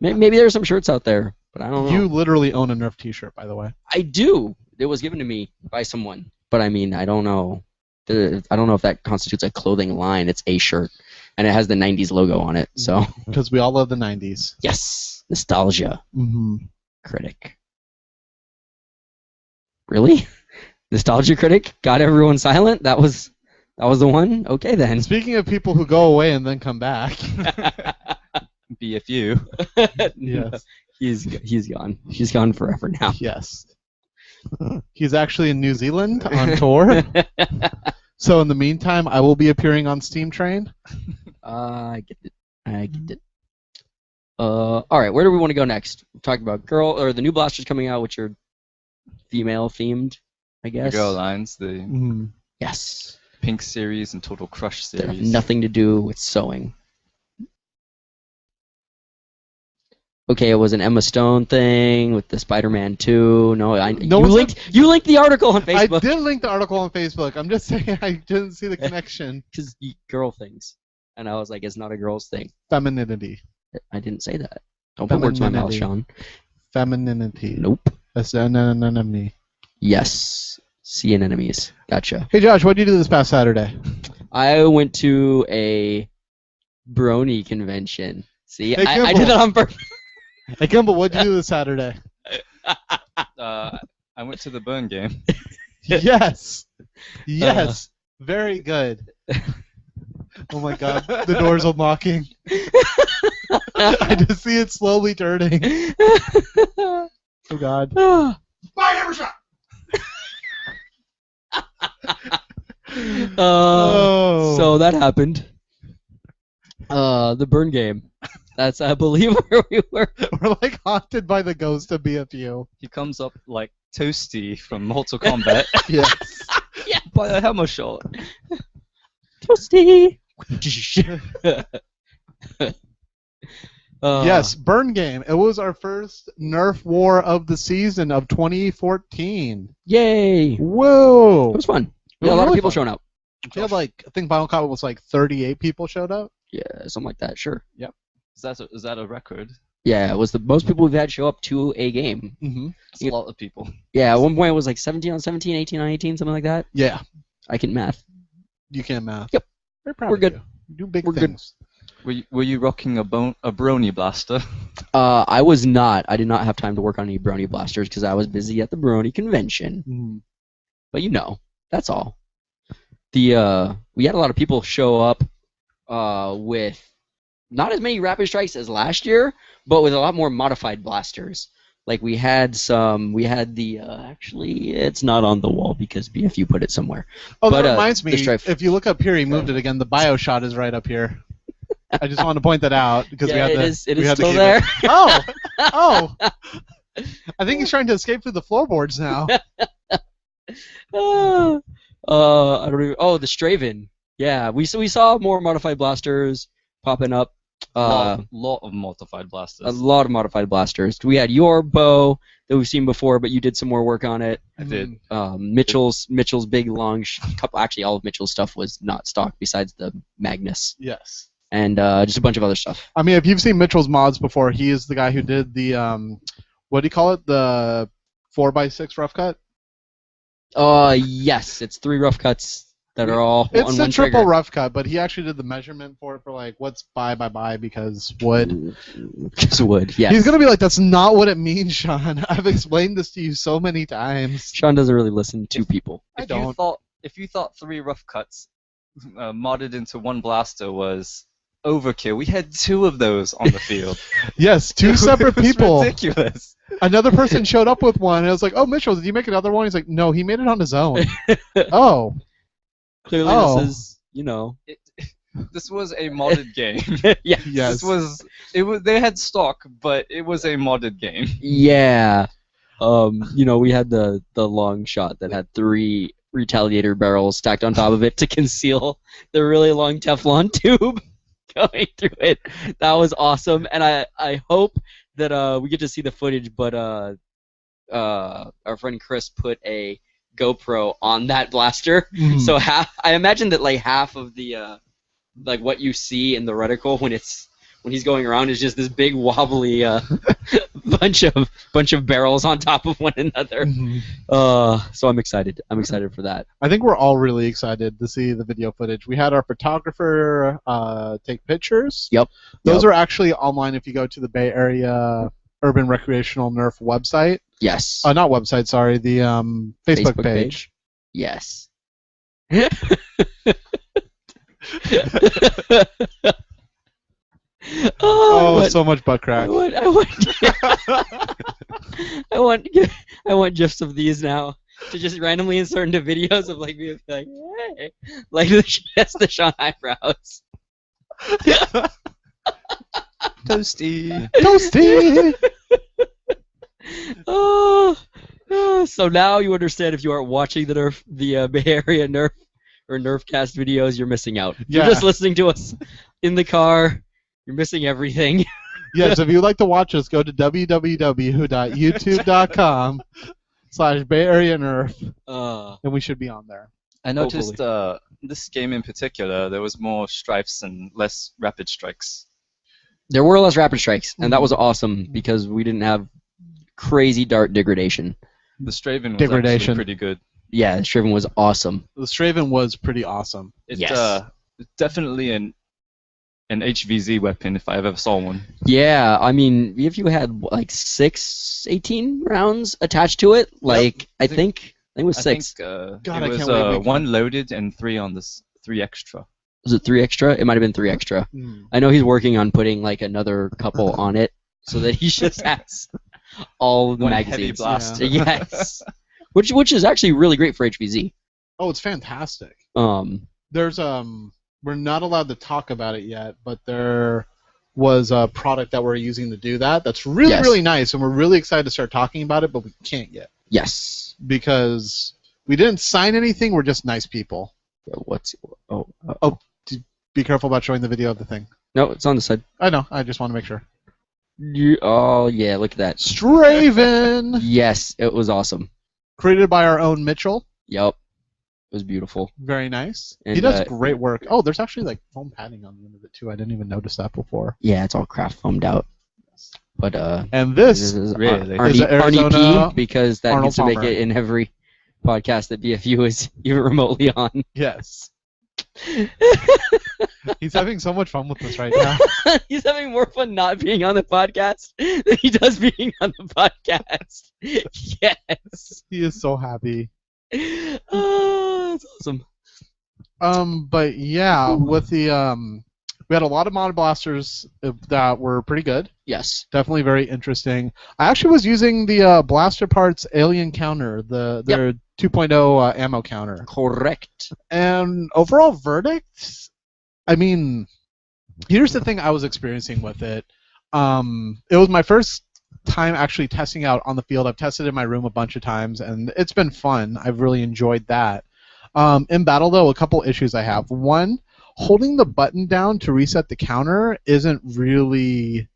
Maybe there's some shirts out there, but I don't know. You literally own a Nerf t-shirt, by the way. I do. It was given to me by someone, but I mean, I don't know. I don't know if that constitutes a clothing line. It's a shirt, and it has the 90s logo on it. So because we all love the 90s. Yes, nostalgia. Mm-hmm. Critic. Really? Nostalgia critic got everyone silent. That was the one. Okay then. Speaking of people who go away and then come back. B.F.U. Yes. He's gone. He's gone forever now. Yes. He's actually in New Zealand on tour. So in the meantime, I will be appearing on Steam Train. I get it. All right, where do we want to go next? We're talking about the new blasters coming out, which are female themed, I guess. The girl lines, the yes, Pink series and Total Crush series. That have nothing to do with sewing. Okay, it was an Emma Stone thing with the Spider-Man 2. You linked the article on Facebook. I did link the article on Facebook. I'm just saying I didn't see the connection. Because girl things. And I was like, it's not a girl's thing. Femininity. I didn't say that. Don't put words in my mouth, Sean. Femininity. Nope. That's an enemy. Yes. Sea anemones. Gotcha. Hey, Josh, what did you do this past Saturday? I went to a brony convention. See, hey, I did that on purpose. Hey, Kimball, what did you do this Saturday? I went to the Burn game. Yes. Yes. Very good. Oh my god, the door's unlocking. I just see it slowly turning. Oh god. Fire hammer shot! So that happened. The Burn game. That's, I believe, where we were. We're like haunted by the ghost of B.F.U. He comes up like Toasty from Mortal Kombat. Yes. Yeah. By a hammer shot. Toasty. Yes, Burn game. It was our first Nerf War of the season of 2014. Yay! Whoa! It was fun. We had a lot of people showing up. We had I think Final Combat was like 38 people showed up. Yeah, something like that. Sure. Yep. Is that a record? Yeah, it was the most people we've had show up to a game. Mm-hmm. It's a lot of people. Yeah, at one point it was like 17 on 17, 18 on 18, something like that. Yeah. I can math. You can math. Yep. Very proud We're of good. You do big We're things. Good. Were you rocking a brony blaster? I was not. I did not have time to work on any brony blasters because I was busy at the brony convention. Mm-hmm. But that's all. We had a lot of people show up with not as many rapid strikes as last year, but with a lot more modified blasters. Like we had the actually it's not on the wall because B.F.U put it somewhere. Oh, that reminds me. If you look up here, he moved it again. The bio shot is right up here. I just wanted to point that out because we had it is still there. Oh. I think he's trying to escape through the floorboards now. I don't even. Oh, the Straven. Yeah, we saw more modified blasters popping up. Lot of modified blasters. A lot of modified blasters. We had your bow that we've seen before, but you did some more work on it. I did. Mitchell's big long couple. Actually, all of Mitchell's stuff was not stock besides the Magnus. Yes. And just a bunch of other stuff. I mean, if you've seen Mitchell's mods before, he is the guy who did the what do you call it? The 4x6 rough cut. Yes, it's 3 rough cuts that are all It's on a one triple trigger. rough cut, but he actually did the measurement for it for like what's buy because wood. Just wood, yes. He's gonna be like, that's not what it means, Sean. I've explained this to you so many times. Sean doesn't really listen to people. I don't. If you thought 3 rough cuts modded into 1 blaster was overkill, we had 2 of those on the field. Yes, 2 separate It was people. ridiculous. Another person showed up with one, and I was like, "Oh, Mitchell, did you make another one?" He's like, "No, he made it on his own." Oh, Clearly, Oh. this is, you know. This was a modded game. Yeah. yes. They had stock, but it was a modded game. Yeah. You know, we had the long shot that had 3 retaliator barrels stacked on top of it to conceal the really long Teflon tube going through it. That was awesome, and I hope that we get to see the footage, but our friend Chris put a GoPro on that blaster, Mhm. so I imagine that like half of the like what you see in the reticle when he's going around is just this big wobbly bunch of barrels on top of one another. Mhm. So I'm excited. I'm excited for that. I think we're all really excited to see the video footage. We had our photographer take pictures. Yep. Those are actually online if you go to the Bay Area Urban Recreational Nerf website. Yes. Not website, sorry, the Facebook page. Yes. Oh, so much butt crack. I want gifs of these now to just randomly insert into videos of like me like, hey, like that's the Sean eyebrows. Toasty. Toasty! So now you understand if you aren't watching the Bay Area Nerf or Nerfcast videos, you're missing out. If you're Yeah. just listening to us in the car, you're missing everything. Yes, if you'd like to watch us, go to www.youtube.com/Bay Area Nerf, and we should be on there. I noticed this game in particular, there was more strifes and less rapid strikes. There were less rapid strikes, and that was awesome because we didn't have crazy dart degradation. The Straven was Degradation. actually pretty good. Yeah, Straven was awesome. The Straven was pretty awesome. It's Yes. definitely an HVZ weapon if I ever saw one. Yeah, I mean, if you had like 18 rounds attached to it, like I think it was 6. God, God, it I was can't wait to make 1 loaded and 3 on this 3 extra. Was it 3 extra? It might have been 3 extra. Mm. I know he's working on putting like another couple on it so that he just has all of the 1 heavy magazines. blast. Yes, which is actually really great for HVZ. Oh, it's fantastic. There's We're not allowed to talk about it yet, but there was a product that we're using to do that. That's really, Yes. really nice, and we're really excited to start talking about it, but we can't yet yes. because we didn't sign anything. We're just nice people. What's Be careful about showing the video of the thing. no? It's on the side. I know. I just want to make sure. Oh yeah, look at that. Straven, Yes, it was awesome. created by our own Mitchell. Yep, it was beautiful. Very nice. And, He does great work. Oh, there's actually like foam padding on the end of it too. I didn't even notice that before. Yeah, it's all craft foamed out. But And this is Really? Is it Arnie Arizona P because that Arnold needs to make Palmer. it in every podcast that BFU is even remotely on. yes. He's having so much fun with this right now. He's having more fun not being on the podcast than he does being on the podcast. Yes. He is so happy. Oh, that's awesome. But yeah, with the we had a lot of mod blasters that were pretty good. Yes. Definitely very interesting. I actually was using the Blaster Parts Alien Counter, their 2.0 ammo counter. Correct. And overall verdict, I mean, here's the thing I was experiencing with it. It was my first time actually testing out on the field. I've tested in my room a bunch of times, and it's been fun. I've really enjoyed that. In battle, though, a couple issues I have. One, holding the button down to reset the counter isn't really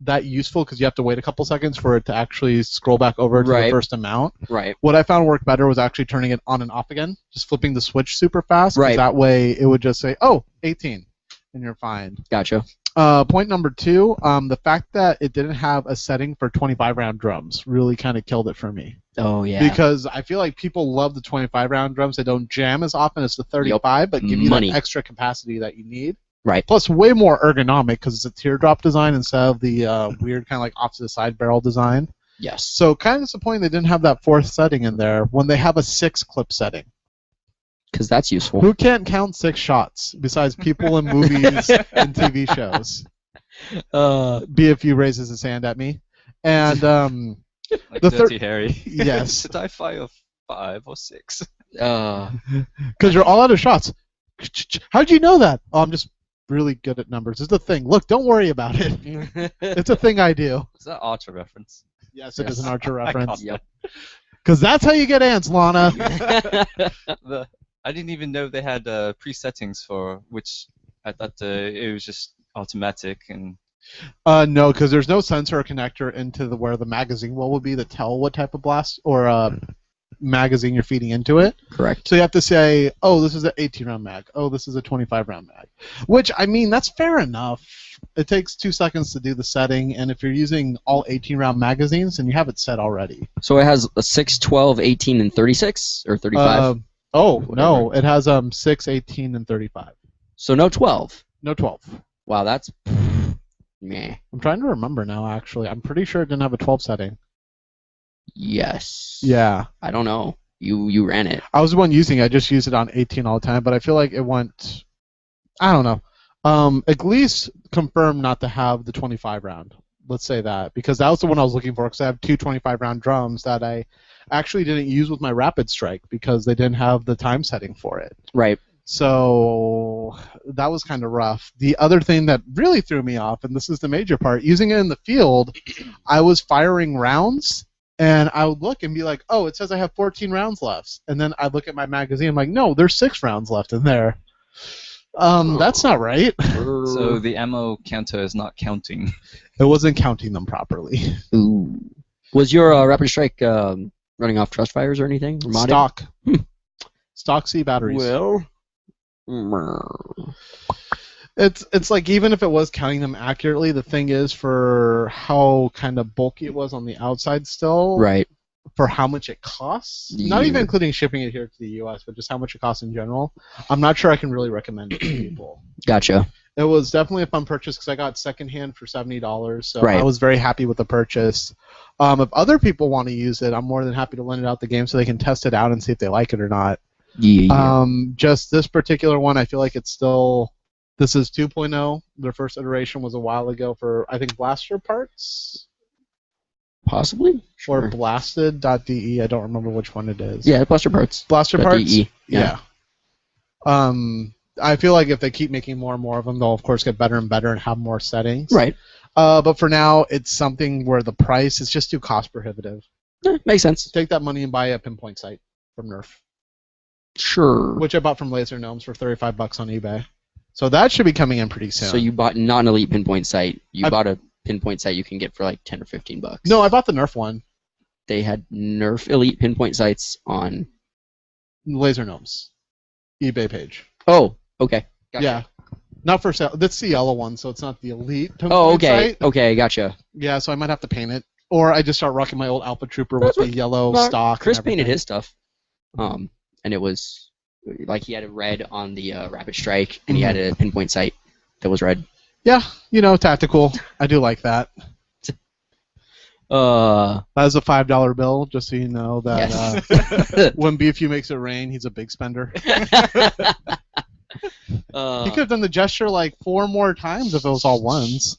that useful because you have to wait a couple seconds for it to actually scroll back over to the first amount. Right. What I found worked better was actually turning it on and off again, just flipping the switch super fast. 'Cause Right. That way it would just say, oh, 18, and you're fine. Gotcha. Point number 2, the fact that it didn't have a setting for 25-round drums really kind of killed it for me. Oh, yeah. Because I feel like people love the 25-round drums. They don't jam as often as the 35, but give you that extra capacity that you need. Right. Plus, way more ergonomic because it's a teardrop design instead of the weird kind of like off-to-the-side barrel design. Yes. So kind of disappointing they didn't have that 4th setting in there when they have a 6-clip setting. Because that's useful. Who can't count 6 shots besides people in movies and TV shows? B.F.U raises his hand at me. And like the Dirty Harry. Yes. Did I fire 5 or 6? Because you're all out of shots. How'd you know that? Oh, I'm just really good at numbers. It's a thing. Look, don't worry about it. It's a thing I do. Is that Archer reference? Yes, it is an Archer reference. Yep. Because that's how you get ants, Lana. I didn't even know they had pre-settings for which. I thought it was just automatic and. No, because there's no sensor or connector into where the magazine well would be to tell what type of blast or magazine you're feeding into it. Correct. So you have to say, oh, this is an 18-round mag. Oh, this is a 25-round mag. Which, I mean, that's fair enough. It takes 2 seconds to do the setting, and if you're using all 18-round magazines, then you have it set already. So it has a 6, 12, 18, and 36? Or 35? No. It has 6, 18, and 35. So no 12? No 12. Wow, that's... meh. I'm trying to remember now, actually. I'm pretty sure it didn't have a 12 setting. Yes. Yeah. I don't know. You ran it. I was the one using it. I just use it on 18 all the time, but I feel like it went... I don't know. At least confirmed not to have the 25 round. Let's say that. Because that was the one I was looking for, because I have 2 25-round drums that I actually didn't use with my Rapid Strike because they didn't have the time setting for it. Right. So that was kind of rough. The other thing that really threw me off, and this is the major part, using it in the field, I was firing rounds, and I would look and be like, oh, it says I have 14 rounds left. And then I'd look at my magazine, I'm like, no, there's 6 rounds left in there. That's not right. So the ammo counter is not counting. It wasn't counting them properly. Ooh. Was your Rapid Strike running off trust fires or anything? Or modded? Stock. Stock C batteries. Well... It's like even if it was counting them accurately, the thing is for how kind of bulky it was on the outside still, right? For how much it costs, not even including shipping it here to the U.S., but just how much it costs in general, I'm not sure I can really recommend it to people. Gotcha. It was definitely a fun purchase because I got secondhand for $70, so right. I was very happy with the purchase. If other people want to use it, I'm more than happy to lend it out the game so they can test it out and see if they like it or not. Yeah. Just this particular one, I feel like it's still. This is 2.0. Their first iteration was a while ago for, I think, blaster parts? Possibly? Or Sure. blasted.de. I don't remember which one it is. Yeah, blaster parts. Blaster parts? .de. Yeah. I feel like if they keep making more and more of them, they'll, of course, get better and better and have more settings. Right. But for now, it's something where the price is just too cost prohibitive. Makes sense. Take that money and buy a Pinpoint Sight from Nerf. Sure. Which I bought from Laser Gnomes for $35 on eBay. So that should be coming in pretty soon. So you bought not an Elite Pinpoint Sight. You bought a Pinpoint Sight you can get for like 10 or 15 bucks. No, I bought the Nerf one. They had Nerf Elite Pinpoint Sights on Laser Gnomes eBay page. Oh, okay. Gotcha. Yeah. Not for sale. That's the yellow one, so it's not the Elite Pinpoint Oh, okay. Sight. Okay, gotcha. Yeah, so I might have to paint it. Or I just start rocking my old Alpha Trooper with the yellow stock. Chris painted his stuff. And it was like he had a red on the Rapid Strike, and he had a Pinpoint Sight that was red. Yeah, tactical. I do like that. That is a $5 bill, just so you know that yes. When B.F.U makes it rain, he's a big spender. He could have done the gesture like 4 more times if it was all ones.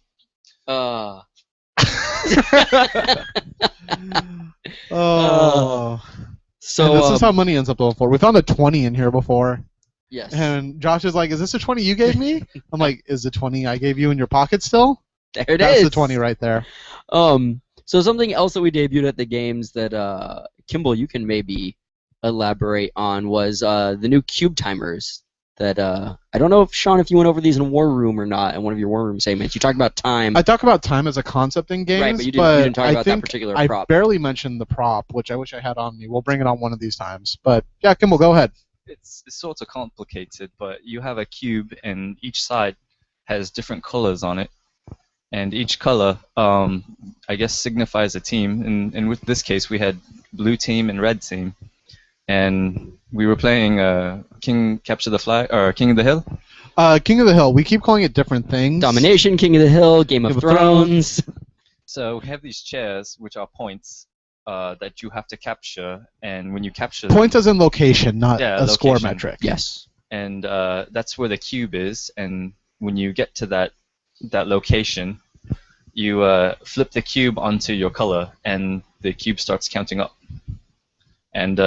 So this is how money ends up going for. We found a 20 in here before. Yes. And Josh is like, "Is this a 20 you gave me?" I'm like, "Is the 20 I gave you in your pocket still?" There it That's is. the 20 right there. So something else that we debuted at the games that Kimball, you can maybe elaborate on was the new cube timers. That I don't know if Sean, if you went over these in War Room or not in one of your War Room segments. You talked about time. I talk about time as a concept in games, right? But you didn't talk about that particular prop. I barely mentioned the prop, which I wish I had on me. We'll bring it on one of these times. But yeah, Kimball, go ahead. It's sort of complicated, but you have a cube, and each side has different colors on it, and each color, I guess, signifies a team. And with this case, we had blue team and red team, and we were playing King Capture the Flag or King of the Hill. King of the Hill. We keep calling it different things. Domination, King of the Hill, Game of Thrones. So we have these chairs, which are points that you have to capture, and when you capture Points as in location, not a location. score metric. Yes. And that's where the cube is. And when you get to that location, you flip the cube onto your color, and the cube starts counting up. And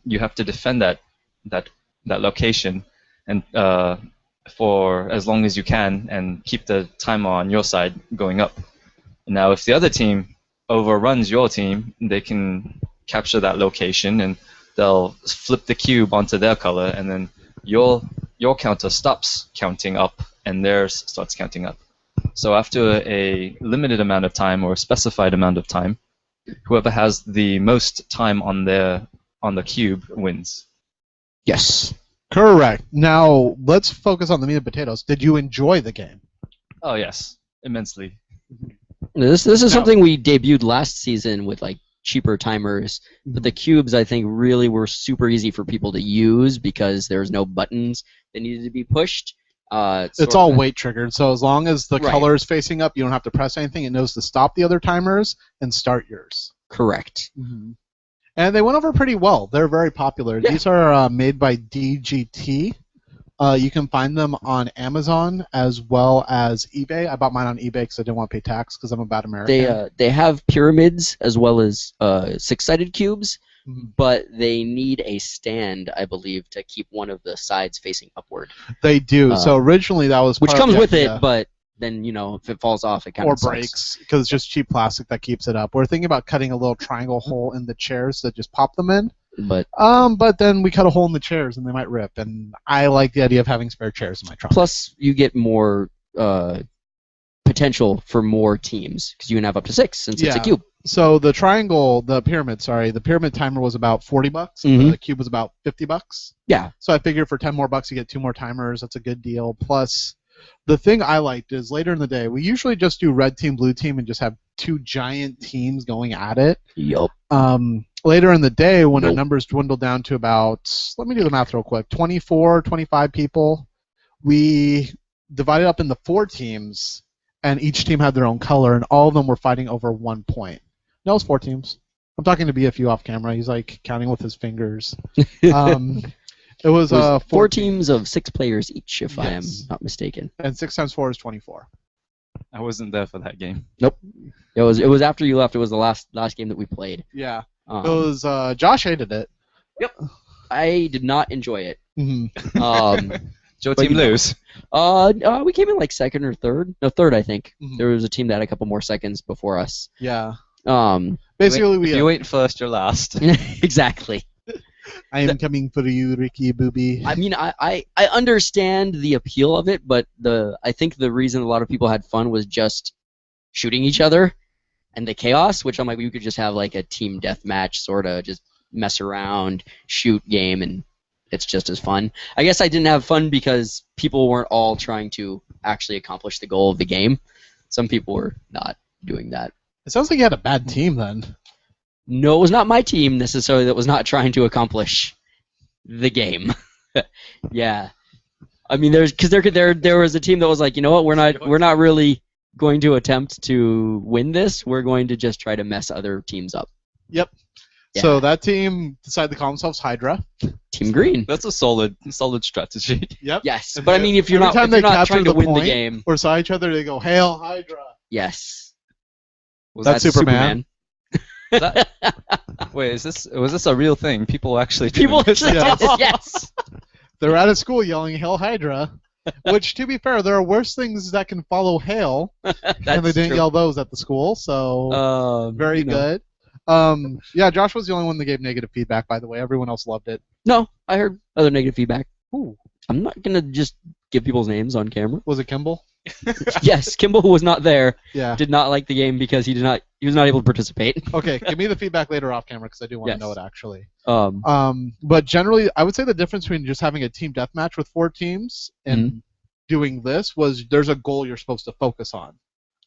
you have to defend that location, and for as long as you can, and keep the timer on your side going up. Now, if the other team overruns your team, they can capture that location, and they'll flip the cube onto their color, and then your counter stops counting up, and theirs starts counting up. So after a limited amount of time or a specified amount of time, whoever has the most time on the cube wins. Yes. Correct. Now, let's focus on the meat and potatoes. Did you enjoy the game? Oh yes, immensely. This is something we debuted last season with like cheaper timers, but the cubes I think really were super easy for people to use because there's no buttons that needed to be pushed. It's all weight triggered, so as long as the Right. color is facing up, you don't have to press anything. It knows to stop the other timers and start yours. Correct. And they went over pretty well. They're very popular. Yeah. These are made by DGT. You can find them on Amazon as well as eBay. I bought mine on eBay because I didn't want to pay tax because I'm a bad American. They have pyramids as well as six-sided cubes, but they need a stand, I believe, to keep one of the sides facing upward. They do. So originally that was Which part of comes the with idea. it, but then if it falls off, it kind Or of sucks. breaks because it's just cheap plastic that keeps it up. We're thinking about cutting a little triangle hole in the chairs to just pop them in. But then we cut a hole in the chairs and they might rip. And I like the idea of having spare chairs in my trunk. plus, you get more potential for more teams because you can have up to 6 since it's a Yeah. cube. So the pyramid timer was about $40. The cube was about $50. Yeah. So I figured for $10 more you get 2 more timers. That's a good deal. Plus, the thing I liked is later in the day, we usually just do red team, blue team, and just have 2 giant teams going at it. Yup. Later in the day, when our numbers dwindled down to about, let me do the math real quick, 24, 25 people, we divided up into 4 teams, and each team had their own color, and all of them were fighting over 1 point. No, it was 4 teams. I'm talking to B.F.U off camera. He's like counting with his fingers. It was 4 teams of 6 players each, if I am not mistaken. And 6 times 4 is 24. I wasn't there for that game. Nope. It was after you left. It was the last game that we played. Yeah. It was Josh hated it. Yep. I did not enjoy it. Your team lose. We came in like second or third. No, third, I think. There was a team that had a couple more seconds before us. Yeah. Basically, if you ain't first, you're last. Exactly. I am coming for you, Ricky Booby. I mean, I understand the appeal of it, but I think the reason a lot of people had fun was just shooting each other and the chaos, which I'm like, you could just have like a team deathmatch, sort of just mess around, shoot game, and it's just as fun. I guess I didn't have fun because people weren't all trying to actually accomplish the goal of the game. Some people were not doing that. It sounds like you had a bad team then. No, it was not my team necessarily that was not trying to accomplish the game. Yeah, I mean, there was a team that was like, you know what, we're not really going to attempt to win this. We're going to just try to mess other teams up. Yep. Yeah. So that team decided to call themselves Hydra. Team Green. That's a solid strategy. Yep. Yes, but I mean, if you're not trying to win the game, or saw each other, they go, "Hail Hydra!" Yes. That's Superman. Wait, was this a real thing? People actually did this? Yes. They're out of school yelling "Hail Hydra," which, to be fair, there are worse things that can follow hail, and they didn't yell those at the school. So very good. Yeah, Josh was the only one that gave negative feedback. By the way, everyone else loved it. No, I heard other negative feedback. Ooh. I'm not gonna just give people's names on camera. Was it Kimball? Yes, Kimball, who was not there, yeah, did not like the game because he was not able to participate. Okay, give me the feedback later off camera because I do want to know it actually. But generally, I would say the difference between just having a team deathmatch with 4 teams and doing this was there's a goal you're supposed to focus on.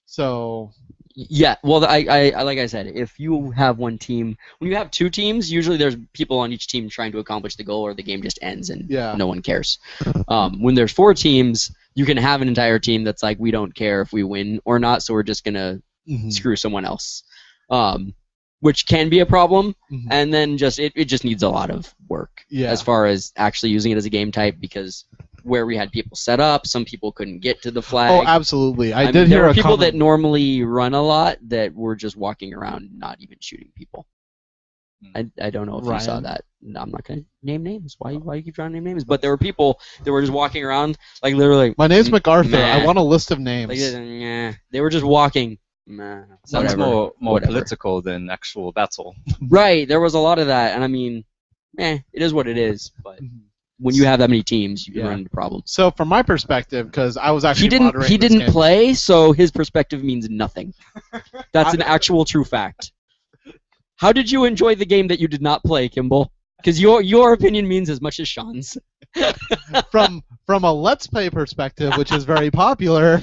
So yeah, well, I like I said, if you have one team, when you have two teams, usually there's people on each team trying to accomplish the goal, or the game just ends and no one cares. When there's 4 teams, you can have an entire team that's like, we don't care if we win or not, so we're just gonna screw someone else, which can be a problem. And then it just needs a lot of work as far as actually using it as a game type, because where we had people set up, some people couldn't get to the flag. Oh, absolutely. I did there hear were a people comment. that normally run a lot that were just walking around not even shooting people. I don't know if you saw that. No, I'm not going to name names. Why you keep trying to name names? But there were people that were just walking around, like literally. My name's MacArthur. Meh. I want a list of names. Like, they were just walking. Sounds more political than actual battle. Right. There was a lot of that, and I mean, it is what it is. But when you have that many teams, you run into problems. So from my perspective, because I was actually he didn't play, so his perspective means nothing. That's an actual true fact. How did you enjoy the game that you did not play, Kimball? Because your opinion means as much as Sean's. from a Let's Play perspective, which is very popular.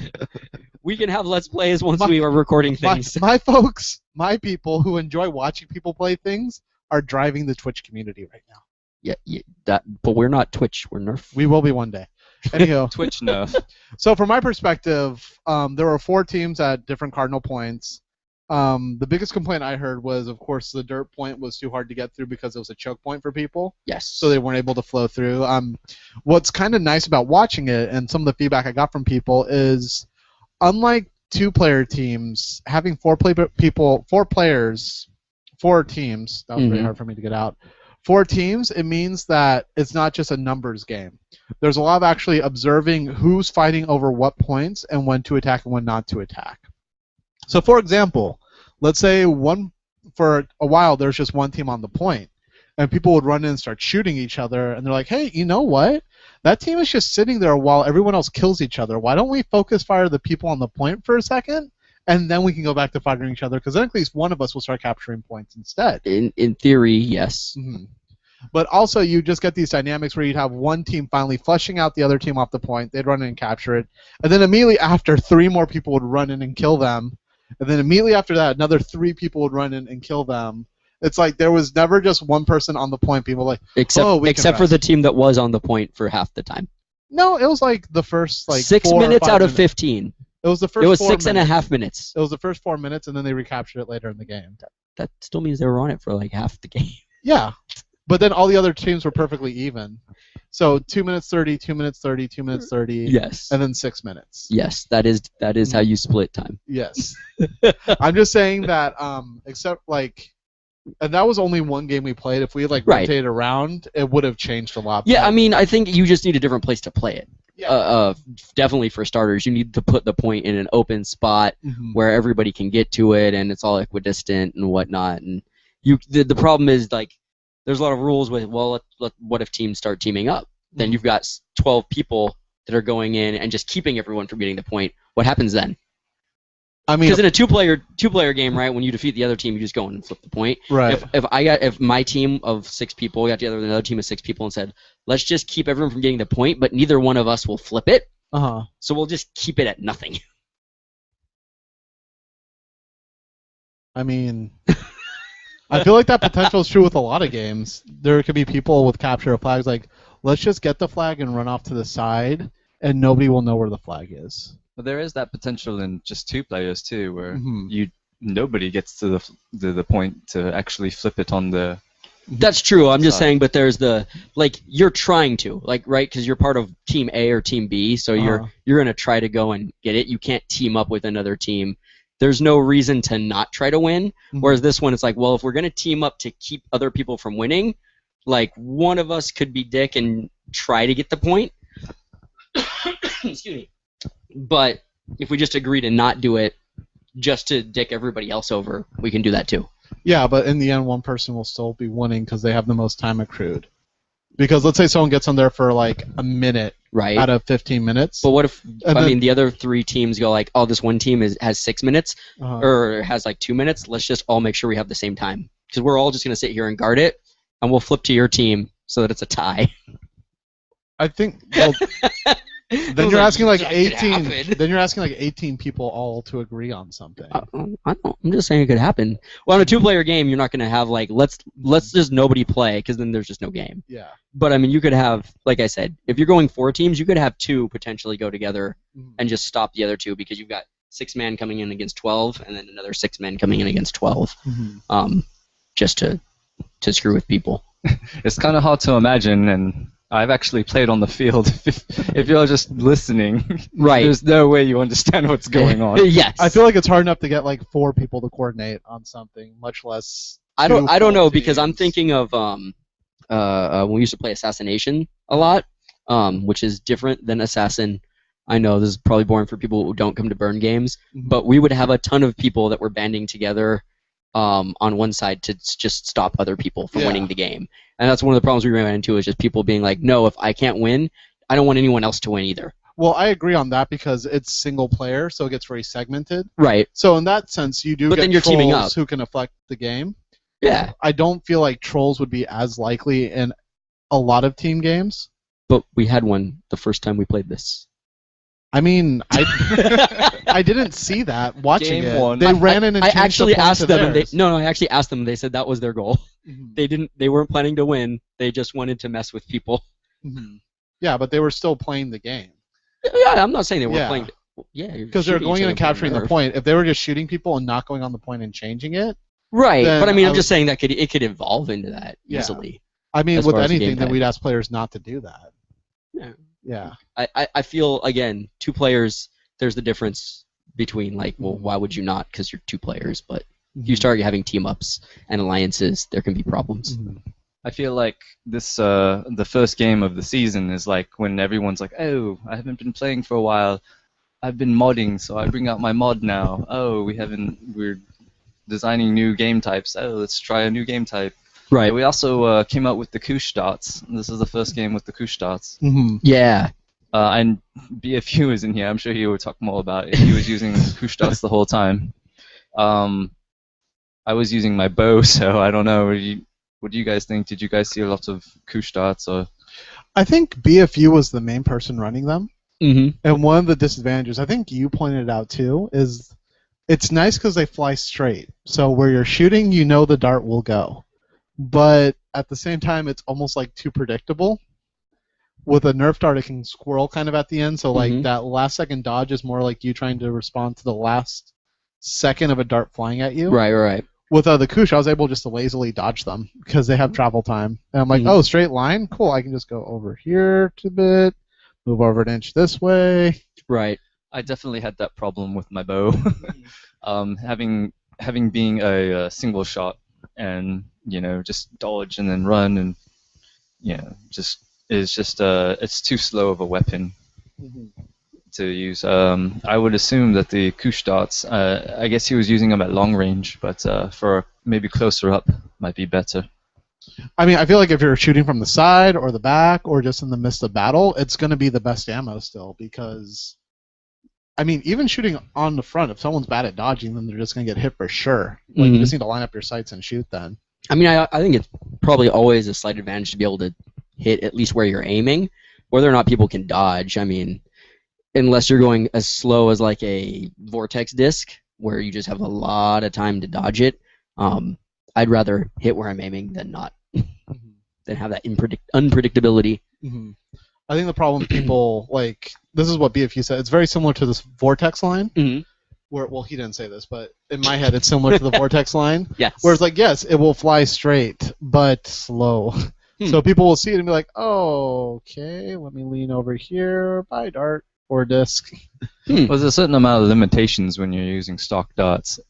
We can have Let's Plays once we are recording things. My folks, my people who enjoy watching people play things are driving the Twitch community right now. Yeah, but we're not Twitch. We're Nerf. We will be one day. Anyhow, Twitch Nerf. So from my perspective, there were 4 teams at different cardinal points. The biggest complaint I heard was, of course, the dirt point was too hard to get through because it was a choke point for people. Yes. So they weren't able to flow through. What's kind of nice about watching it, and some of the feedback I got from people, is unlike 2-player teams, having 4 players, 4 teams. That was very hard for me to get out. 4 teams, it means that it's not just a numbers game. There's a lot of actually observing who's fighting over what points and when to attack and when not to attack. So, for example, let's say for a while there's just one team on the point, and people would run in and start shooting each other, and they're like, hey, you know what? That team is just sitting there while everyone else kills each other. Why don't we focus fire the people on the point for a second, and then we can go back to fighting each other, because then at least one of us will start capturing points instead. In theory, yes. But also, you just get these dynamics where you'd have one team finally flushing out the other team off the point, they'd run in and capture it, and then immediately after, 3 more people would run in and kill them, and then immediately after that, another 3 people would run in and kill them. It's like there was never just one person on the point. People were like, except for the team that was on the point for half the time. No, it was like the first 6 minutes out of 15. It was the first. It was 4 6.5 minutes. It was the first 4 minutes, and then they recaptured it later in the game. That still means they were on it for like half the game. Yeah, but then all the other teams were perfectly even. So 2 minutes 30, 2 minutes 30, 2 minutes 30. Yes. And then 6 minutes. Yes, that is how you split time. Yes. I'm just saying that except and that was only one game we played. If we had rotated around, it would have changed a lot. Yeah, I mean, I think you just need a different place to play it. Yeah. Definitely for starters, you need to put the point in an open spot where everybody can get to it, and it's all equidistant and whatnot. And the problem is there's a lot of rules with what if teams start teaming up? Then you've got 12 people that are going in and just keeping everyone from getting the point. What happens then? I mean, because in a two-player game, right, when you defeat the other team, you just go in and flip the point. Right. If my team of 6 people got together with another team of 6 people and said, let's just keep everyone from getting the point, but neither one of us will flip it. So we'll just keep it at nothing. I mean, I feel like that potential is true with a lot of games. There could be people with capture of flags let's just get the flag and run off to the side, and nobody will know where the flag is. But there is that potential in just 2 players too, where nobody gets to the point to actually flip it on the. That's true. I'm just saying, but there's you're trying to right, because you're part of Team A or Team B, so you're gonna try to go and get it. You can't team up with another team. There's no reason to not try to win. Whereas this one, it's if we're gonna team up to keep other people from winning, one of us could be dick and try to get the point. Excuse me. But if we just agree to not do it just to dick everybody else over, we can do that too. Yeah, but in the end, one person will still be winning because they have the most time accrued. Because let's say someone gets on there for a minute out of 15 minutes. But what if, the other 3 teams go this one team has 6 minutes or has 2 minutes, let's just all make sure we have the same time. Because we're all just going to sit here and guard it, and we'll flip to your team so that it's a tie. I think, Then you're asking like That could 18. happen. Then you're asking like 18 people all to agree on something. I don't. I'm just saying it could happen. Well, on a two-player game, you're not going to have like let's just nobody play because then there's just no game. Yeah. But I mean, you could have, like I said, if you're going 4 teams, you could have 2 potentially go together and just stop the other 2 because you've got 6 men coming in against 12, and then another 6 men coming in against 12, just to screw with people. It's kind of hard to imagine, and I've actually played on the field. If you're just listening, Right. there's no way you understand what's going on. Yes. I feel like it's hard enough to get like 4 people to coordinate on something, much less. I don't know full because I'm teams. thinking of when we used to play Assassination a lot, which is different than Assassin. I know this is probably boring for people who don't come to burn games, but we would have a ton of people that were banding together on one side to just stop other people from winning the game. And that's one of the problems we ran into is just people being like, no, if I can't win, I don't want anyone else to win either. Well, I agree on that because it's single player, so it gets very segmented. Right. So in that sense, you do But get then you're trolls teaming up. who can affect the game. Yeah. I don't feel like trolls would be as likely in a lot of team games. But we had one the first time we played this. I mean, I didn't see that watching Game it. one. They ran in and I changed actually the point asked to them, and theirs. I actually asked them. And they said that was their goal. Mhm. They weren't planning to win. They just wanted to mess with people. Mhm. Yeah, but they were still playing the game Yeah, I'm not saying they weren't Yeah. playing. Yeah, because they're going in and capturing the point. If they were just shooting people and not going on the point and changing it, Right, then but I mean, I I'm would- just saying that it could evolve into that Yeah. easily. I mean, As with far as the anything, then gameplay. we'd ask players not to do that. Yeah. Yeah. I feel again, 2 players. There's the difference between like, well, why would you not? Because you're 2 players, but if you start having team ups and alliances, there can be problems. I feel like this the first game of the season is like when everyone's like, oh, I haven't been playing for a while. I've been modding, so I bring out my mod now. Oh, we're designing new game types. Oh, let's try a new game type. Right. We also came out with the Kush dots. This is the first game with the Kush dots. Yeah. And B.F.U is in here. I'm sure he would talk more about it. He was using Kush dots the whole time. I was using my bow, so I don't know. What do you guys think? Did you guys see a lot of Kush dots? Or I think BFU was the main person running them. Mm-hmm. And one of the disadvantages, I think you pointed it out too, is it's nice because they fly straight. So where you're shooting, you know the dart will go. But at the same time, it's almost like too predictable. With a Nerf dart, it can squirrel kind of at the end. So like that last second dodge is more like you trying to respond to the last second of a dart flying at you. Right. With the Kush, I was able just to lazily dodge them because they have travel time. And I'm like, oh, straight line? Cool, I can just go over here a bit, move over an inch this way. Right. I definitely had that problem with my bow. Having being a single shot and just dodge and then run and it's too slow of a weapon to use. I would assume that the Kush darts, I guess he was using them at long range, but for maybe closer up might be better. I mean, I feel like if you're shooting from the side or the back or just in the midst of battle, it's going to be the best ammo still because, I mean, even shooting on the front, if someone's bad at dodging, then they're just going to get hit for sure. Like, you just need to line up your sights and shoot then. I mean, I think it's probably always a slight advantage to be able to hit at least where you're aiming. Whether or not people can dodge, I mean, unless you're going as slow as like a vortex disc, where you just have a lot of time to dodge it, I'd rather hit where I'm aiming than not, than have that unpredictability. I think the problem people, like, this is what BFU said, it's very similar to this vortex line. Where, well, he didn't say this, but in my head, it's similar to the vortex line. Yes. Where it's like, yes, it will fly straight, but slow. So people will see it and be like, oh, okay, let me lean over here, bye, dart, or disc. Well, there's a certain amount of limitations when you're using stock darts.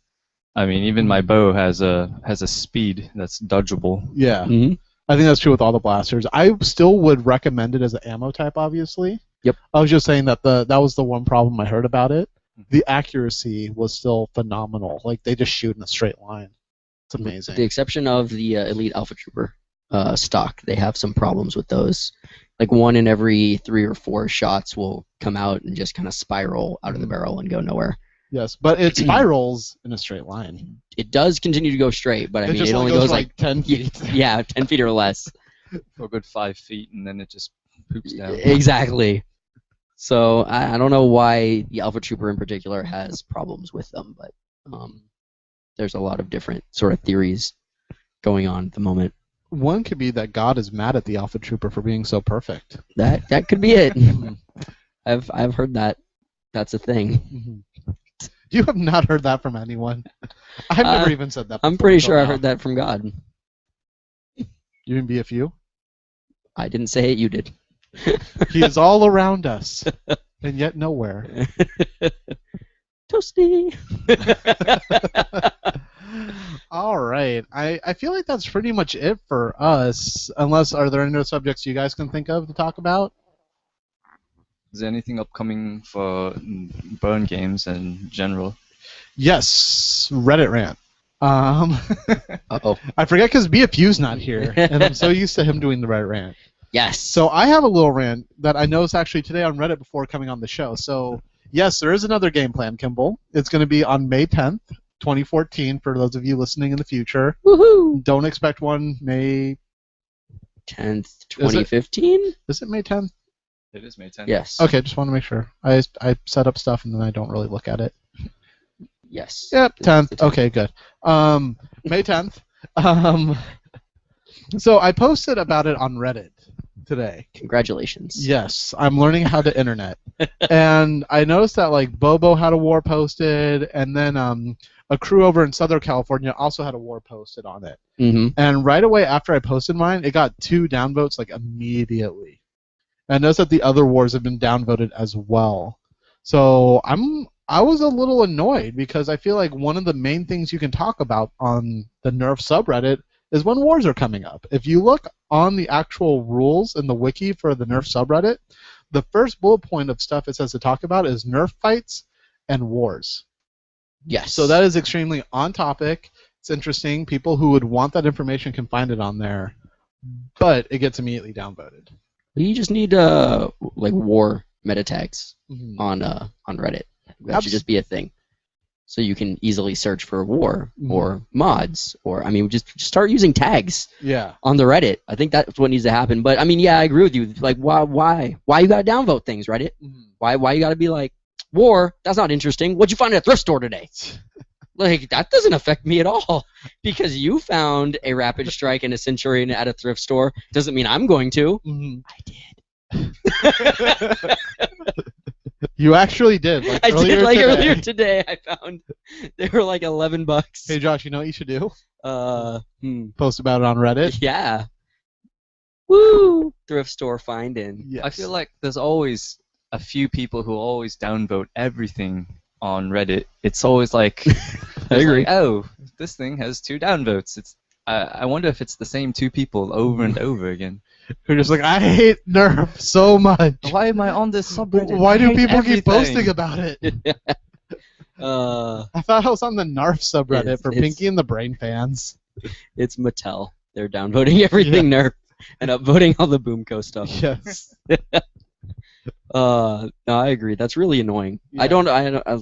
I mean, even my bow has a speed that's dodgeable. Yeah. I think that's true with all the blasters. I still would recommend it as an ammo type, obviously. Yep. I was just saying that that was the one problem I heard about it. The accuracy was still phenomenal. Like, they just shoot in a straight line. It's amazing. With the exception of the Elite Alpha Trooper stock, they have some problems with those. Like 1 in every 3 or 4 shots will come out and just kind of spiral out of the barrel and go nowhere. Yes, but it spirals in a straight line. It does continue to go straight, but I mean, just it only goes goes like 10 feet. Yeah, 10 feet or less. For a good 5 feet, and then it just poops down. Exactly. So I don't know why the Alpha Trooper in particular has problems with them, but there's a lot of different sort of theories going on at the moment. One could be that God is mad at the Alpha Trooper for being so perfect. That could be it. I've heard that. That's a thing. You have not heard that from anyone. I've never even said that before. I'm pretty sure I heard that from God. You mean B.F.U? I didn't say it, you did. He is all around us, and yet nowhere. Toasty! All right. I feel like that's pretty much it for us. Unless, are there any other subjects you guys can think of to talk about? Is there anything upcoming for burn games in general? Yes, Reddit rant. Uh-oh. I forget because B.F.U's not here, and I'm so used to him doing the Reddit rant. Yes. So I have a little rant that I noticed actually today on Reddit before coming on the show. So yes, there is another game plan, Kimball. It's going to be on May 10th, 2014, for those of you listening in the future. Woohoo! Don't expect one May 10th, 2015? Is it May 10th? It is May 10th. Yes. Okay, just want to make sure. I set up stuff and then I don't really look at it. Yes. Yep, It's the 10th. 10th. Okay, good. May 10th. So I posted about it on Reddit today. Congratulations. Yes, I'm learning how to internet. And I noticed that like Bobo had a war posted, and then a crew over in Southern California also had a war posted on it. Mm-hmm. And right away after I posted mine, it got 2 downvotes like immediately. And I noticed that the other wars have been downvoted as well. So I was a little annoyed because I feel like one of the main things you can talk about on the Nerf subreddit is when wars are coming up. If you look on the actual rules in the wiki for the Nerf subreddit, the first bullet point of stuff it says to talk about is Nerf fights and wars. Yes. So that is extremely on topic. It's interesting. People who would want that information can find it on there, but it gets immediately downvoted. You just need like war meta tags Mhm. on Reddit. That should just be a thing. So you can easily search for war Mhm. or mods, or I mean, just start using tags Yeah. on the Reddit. I think that's what needs to happen. But I mean, yeah, I agree with you. Like, why you gotta downvote things, Reddit? Mhm. Why you gotta be like, war? That's not interesting. What'd you find at a thrift store today? Like, that doesn't affect me at all. Because you found a Rapid Strike and a Centurion at a thrift store doesn't mean I'm going to. Mhm. I did. You actually did. Like I did, like today. earlier today. I found they were like $11. Hey Josh, you know what you should do? Hmm. Post about it on Reddit. Yeah. Woo! Thrift store finding. Yes. I feel like there's always a few people who always downvote everything on Reddit. It's always like, I it's agree. like, oh, this thing has 2 downvotes. It's I wonder if it's the same 2 people over and over again. You're just like, I hate Nerf so much. Why am I on this subreddit? Why I do hate people keep everything. posting about it? Uh, I thought I was on the Nerf subreddit It's- for it's- Pinky and the Brain fans. it's Mattel. They're downvoting everything Nerf and upvoting all the Boomco stuff. Yes. No, I agree. That's really annoying. Yeah. I don't.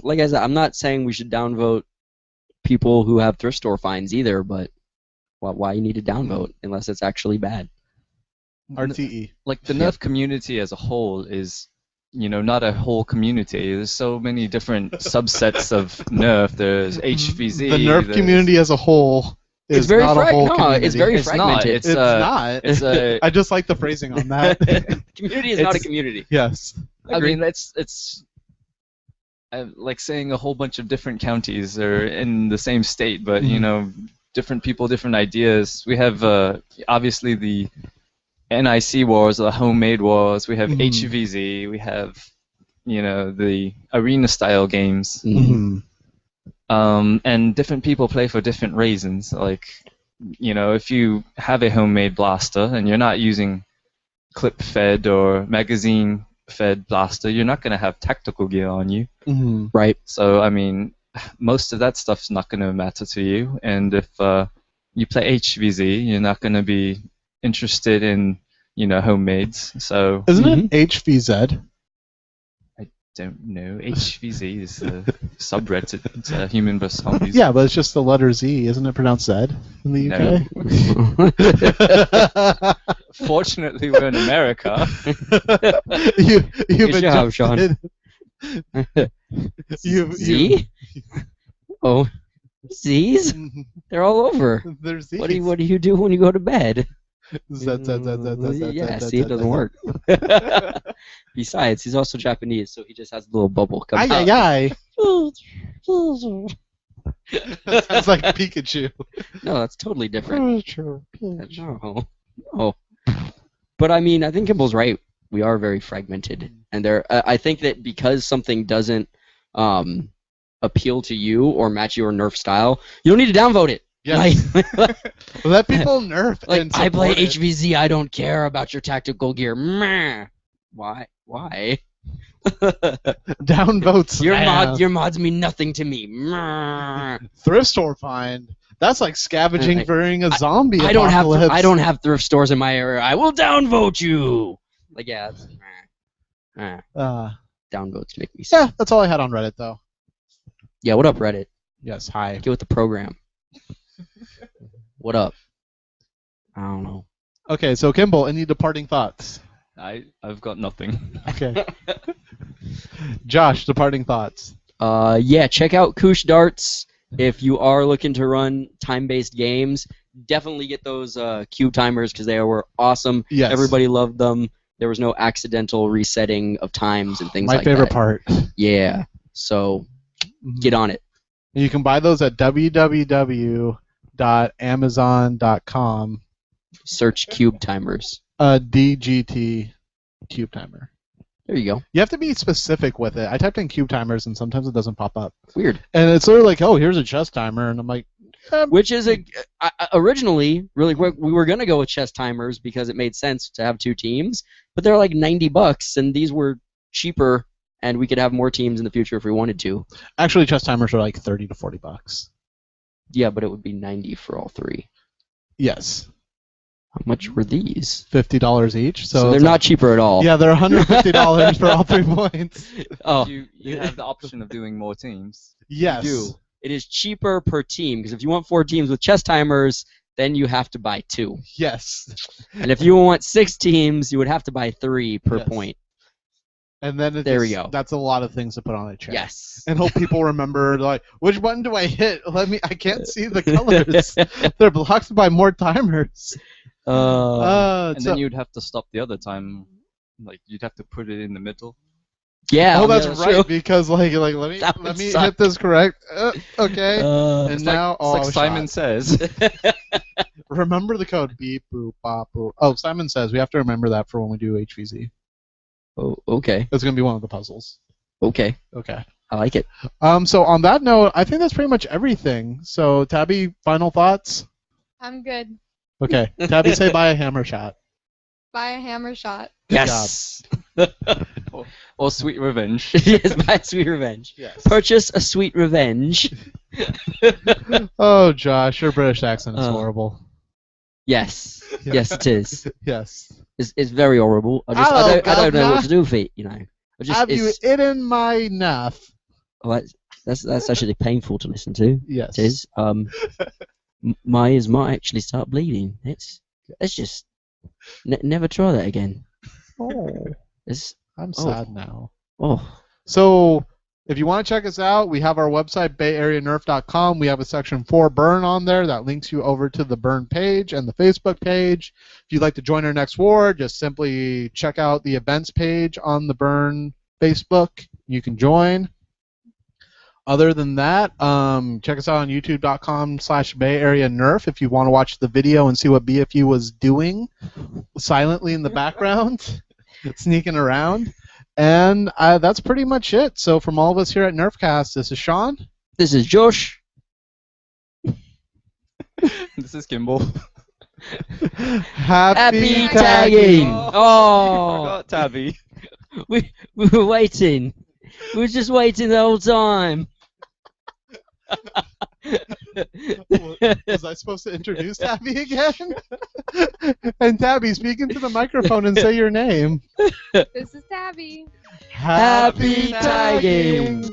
Like I said, I'm not saying we should downvote people who have thrift store finds either. But why you need to downvote unless it's actually bad? RTE. Like the Nerf community as a whole is, not a whole community. There's so many different subsets of Nerf. There's HVZ. The Nerf there's- community as a whole is It's very not a whole community. it's very It's not. fragmented. It's It's not. It's a. I just like the phrasing on that. Community is not a it's- community. Yes. I mean, it's like saying a whole bunch of different counties are in the same state, but different people, different ideas. We have obviously the NIC wars, the homemade wars. We have Mhm. HVZ. We have the arena style games. Mhm. And different people play for different reasons. Like, if you have a homemade blaster and you're not using clip-fed or magazine-fed blaster, you're not going to have tactical gear on you. Mhm. Right. So, I mean, most of that stuff's not going to matter to you. And if you play HVZ, you're not going to be interested in, homemades. So, Isn't it HVZ? don't know. HVZ is a subreddit. It's human vs zombies. Yeah, but it's just the letter Z. Isn't it pronounced Z in the UK? Fortunately, we're in America. You've Good job, Sean. Z? Oh, Z's? They're all over. They're Z's. What do you do when you go to bed? Z. Yeah, see, it doesn't work. Besides, he's also Japanese, so he just has a little bubble coming out. That sounds like Pikachu. No, that's totally different. No. Oh. But I mean, I think Kimball's right. We are very fragmented, and I think that because something doesn't appeal to you or match your Nerf style, you don't need to downvote it. Yes. Let people Nerf. Like, and I play support it. HVZ. I don't care about your tactical gear. Meh. Why? Downvotes. Your mods mean nothing to me. Meh. Thrift store find. That's like scavenging during a zombie I apocalypse. don't have thrift stores in my area. I will downvote you. Like, yeah, that's, downvotes make me sick. Yeah, that's all I had on Reddit though. Yeah, what up, Reddit? Yes, hi. Get with the program. What up? I don't know. Okay, so Kimball, any departing thoughts? I've got nothing. Okay. Josh, departing thoughts. Yeah, check out Koosh Darts if you are looking to run time-based games. Definitely get those cube timers because they were awesome. Yes. Everybody loved them. There was no accidental resetting of times and things like that. My favorite part. Yeah. So get on it. And you can buy those at www.amazon.com. Search cube timers. DGT cube timer. There you go. You have to be specific with it. I typed in cube timers and sometimes it doesn't pop up. Weird. And it's sort of like, oh, here's a chess timer, and I'm like, which is originally really quick. We were gonna go with chess timers because it made sense to have two teams, but they're like $90, and these were cheaper, and we could have more teams in the future if we wanted to. Actually, chess timers are like $30 to $40. Yeah, but it would be 90 for all three. Yes. How much were these? $50 each. So they're not cheaper at all. Yeah, they're $150 for all 3 points. Oh, You have the option of doing more teams. Yes. You do. It is cheaper per team because if you want 4 teams with chess timers, then you have to buy 2. Yes. And if you want 6 teams, you would have to buy 3 per Yes. point. And then There we go. That's a lot of things to put on a chart. Yes. And hope people remember, like, which button do I hit? I can't see the colors. They're blocked by more timers. And then you'd have to stop the other time. Like, you'd have to put it in the middle. Yeah. Oh, that's true. right. Because let me hit this correct. Okay. And It's now, like Simon says. Remember the code beep boop bop boop. Oh, Simon says we have to remember that for when we do HVZ. Oh, okay. It's gonna be one of the puzzles. Okay. Okay. I like it. So on that note, I think that's pretty much everything. So Tabby, final thoughts? I'm good. Okay. Tabby, say buy a hammer shot. Buy a hammer shot. Good Yes. Or Sweet Revenge. Yes, buy a sweet revenge. Yes. Purchase a sweet revenge. Oh, Josh, your British accent is horrible. Yes. Yes, it is. Yes. It's very horrible. I don't know what to do with it, you know. Have you eaten my nuff? Oh, that's actually painful to listen to. Yes. It is. My ears might actually start bleeding. Let's just never try that again. Oh. I'm sad now. Oh. So, if you want to check us out, we have our website, bayareanerf.com. We have a section for Burn on there that links you over to the Burn page and the Facebook page. If you'd like to join our next war, just simply check out the events page on the Burn Facebook. You can join. Other than that, check us out on youtube.com/BayAreaNerf if you want to watch the video and see what B.F.U was doing silently in the background, sneaking around. And that's pretty much it. So from all of us here at Nerfcast, this is Sean. This is Josh. This is Kimball. Happy tagging! Oh! Forgot Tabby. We were waiting. We were just waiting the whole time. Was I supposed to introduce Tabby again? And Tabby, speak into the microphone and say your name. This is Tabby. Happy tagging!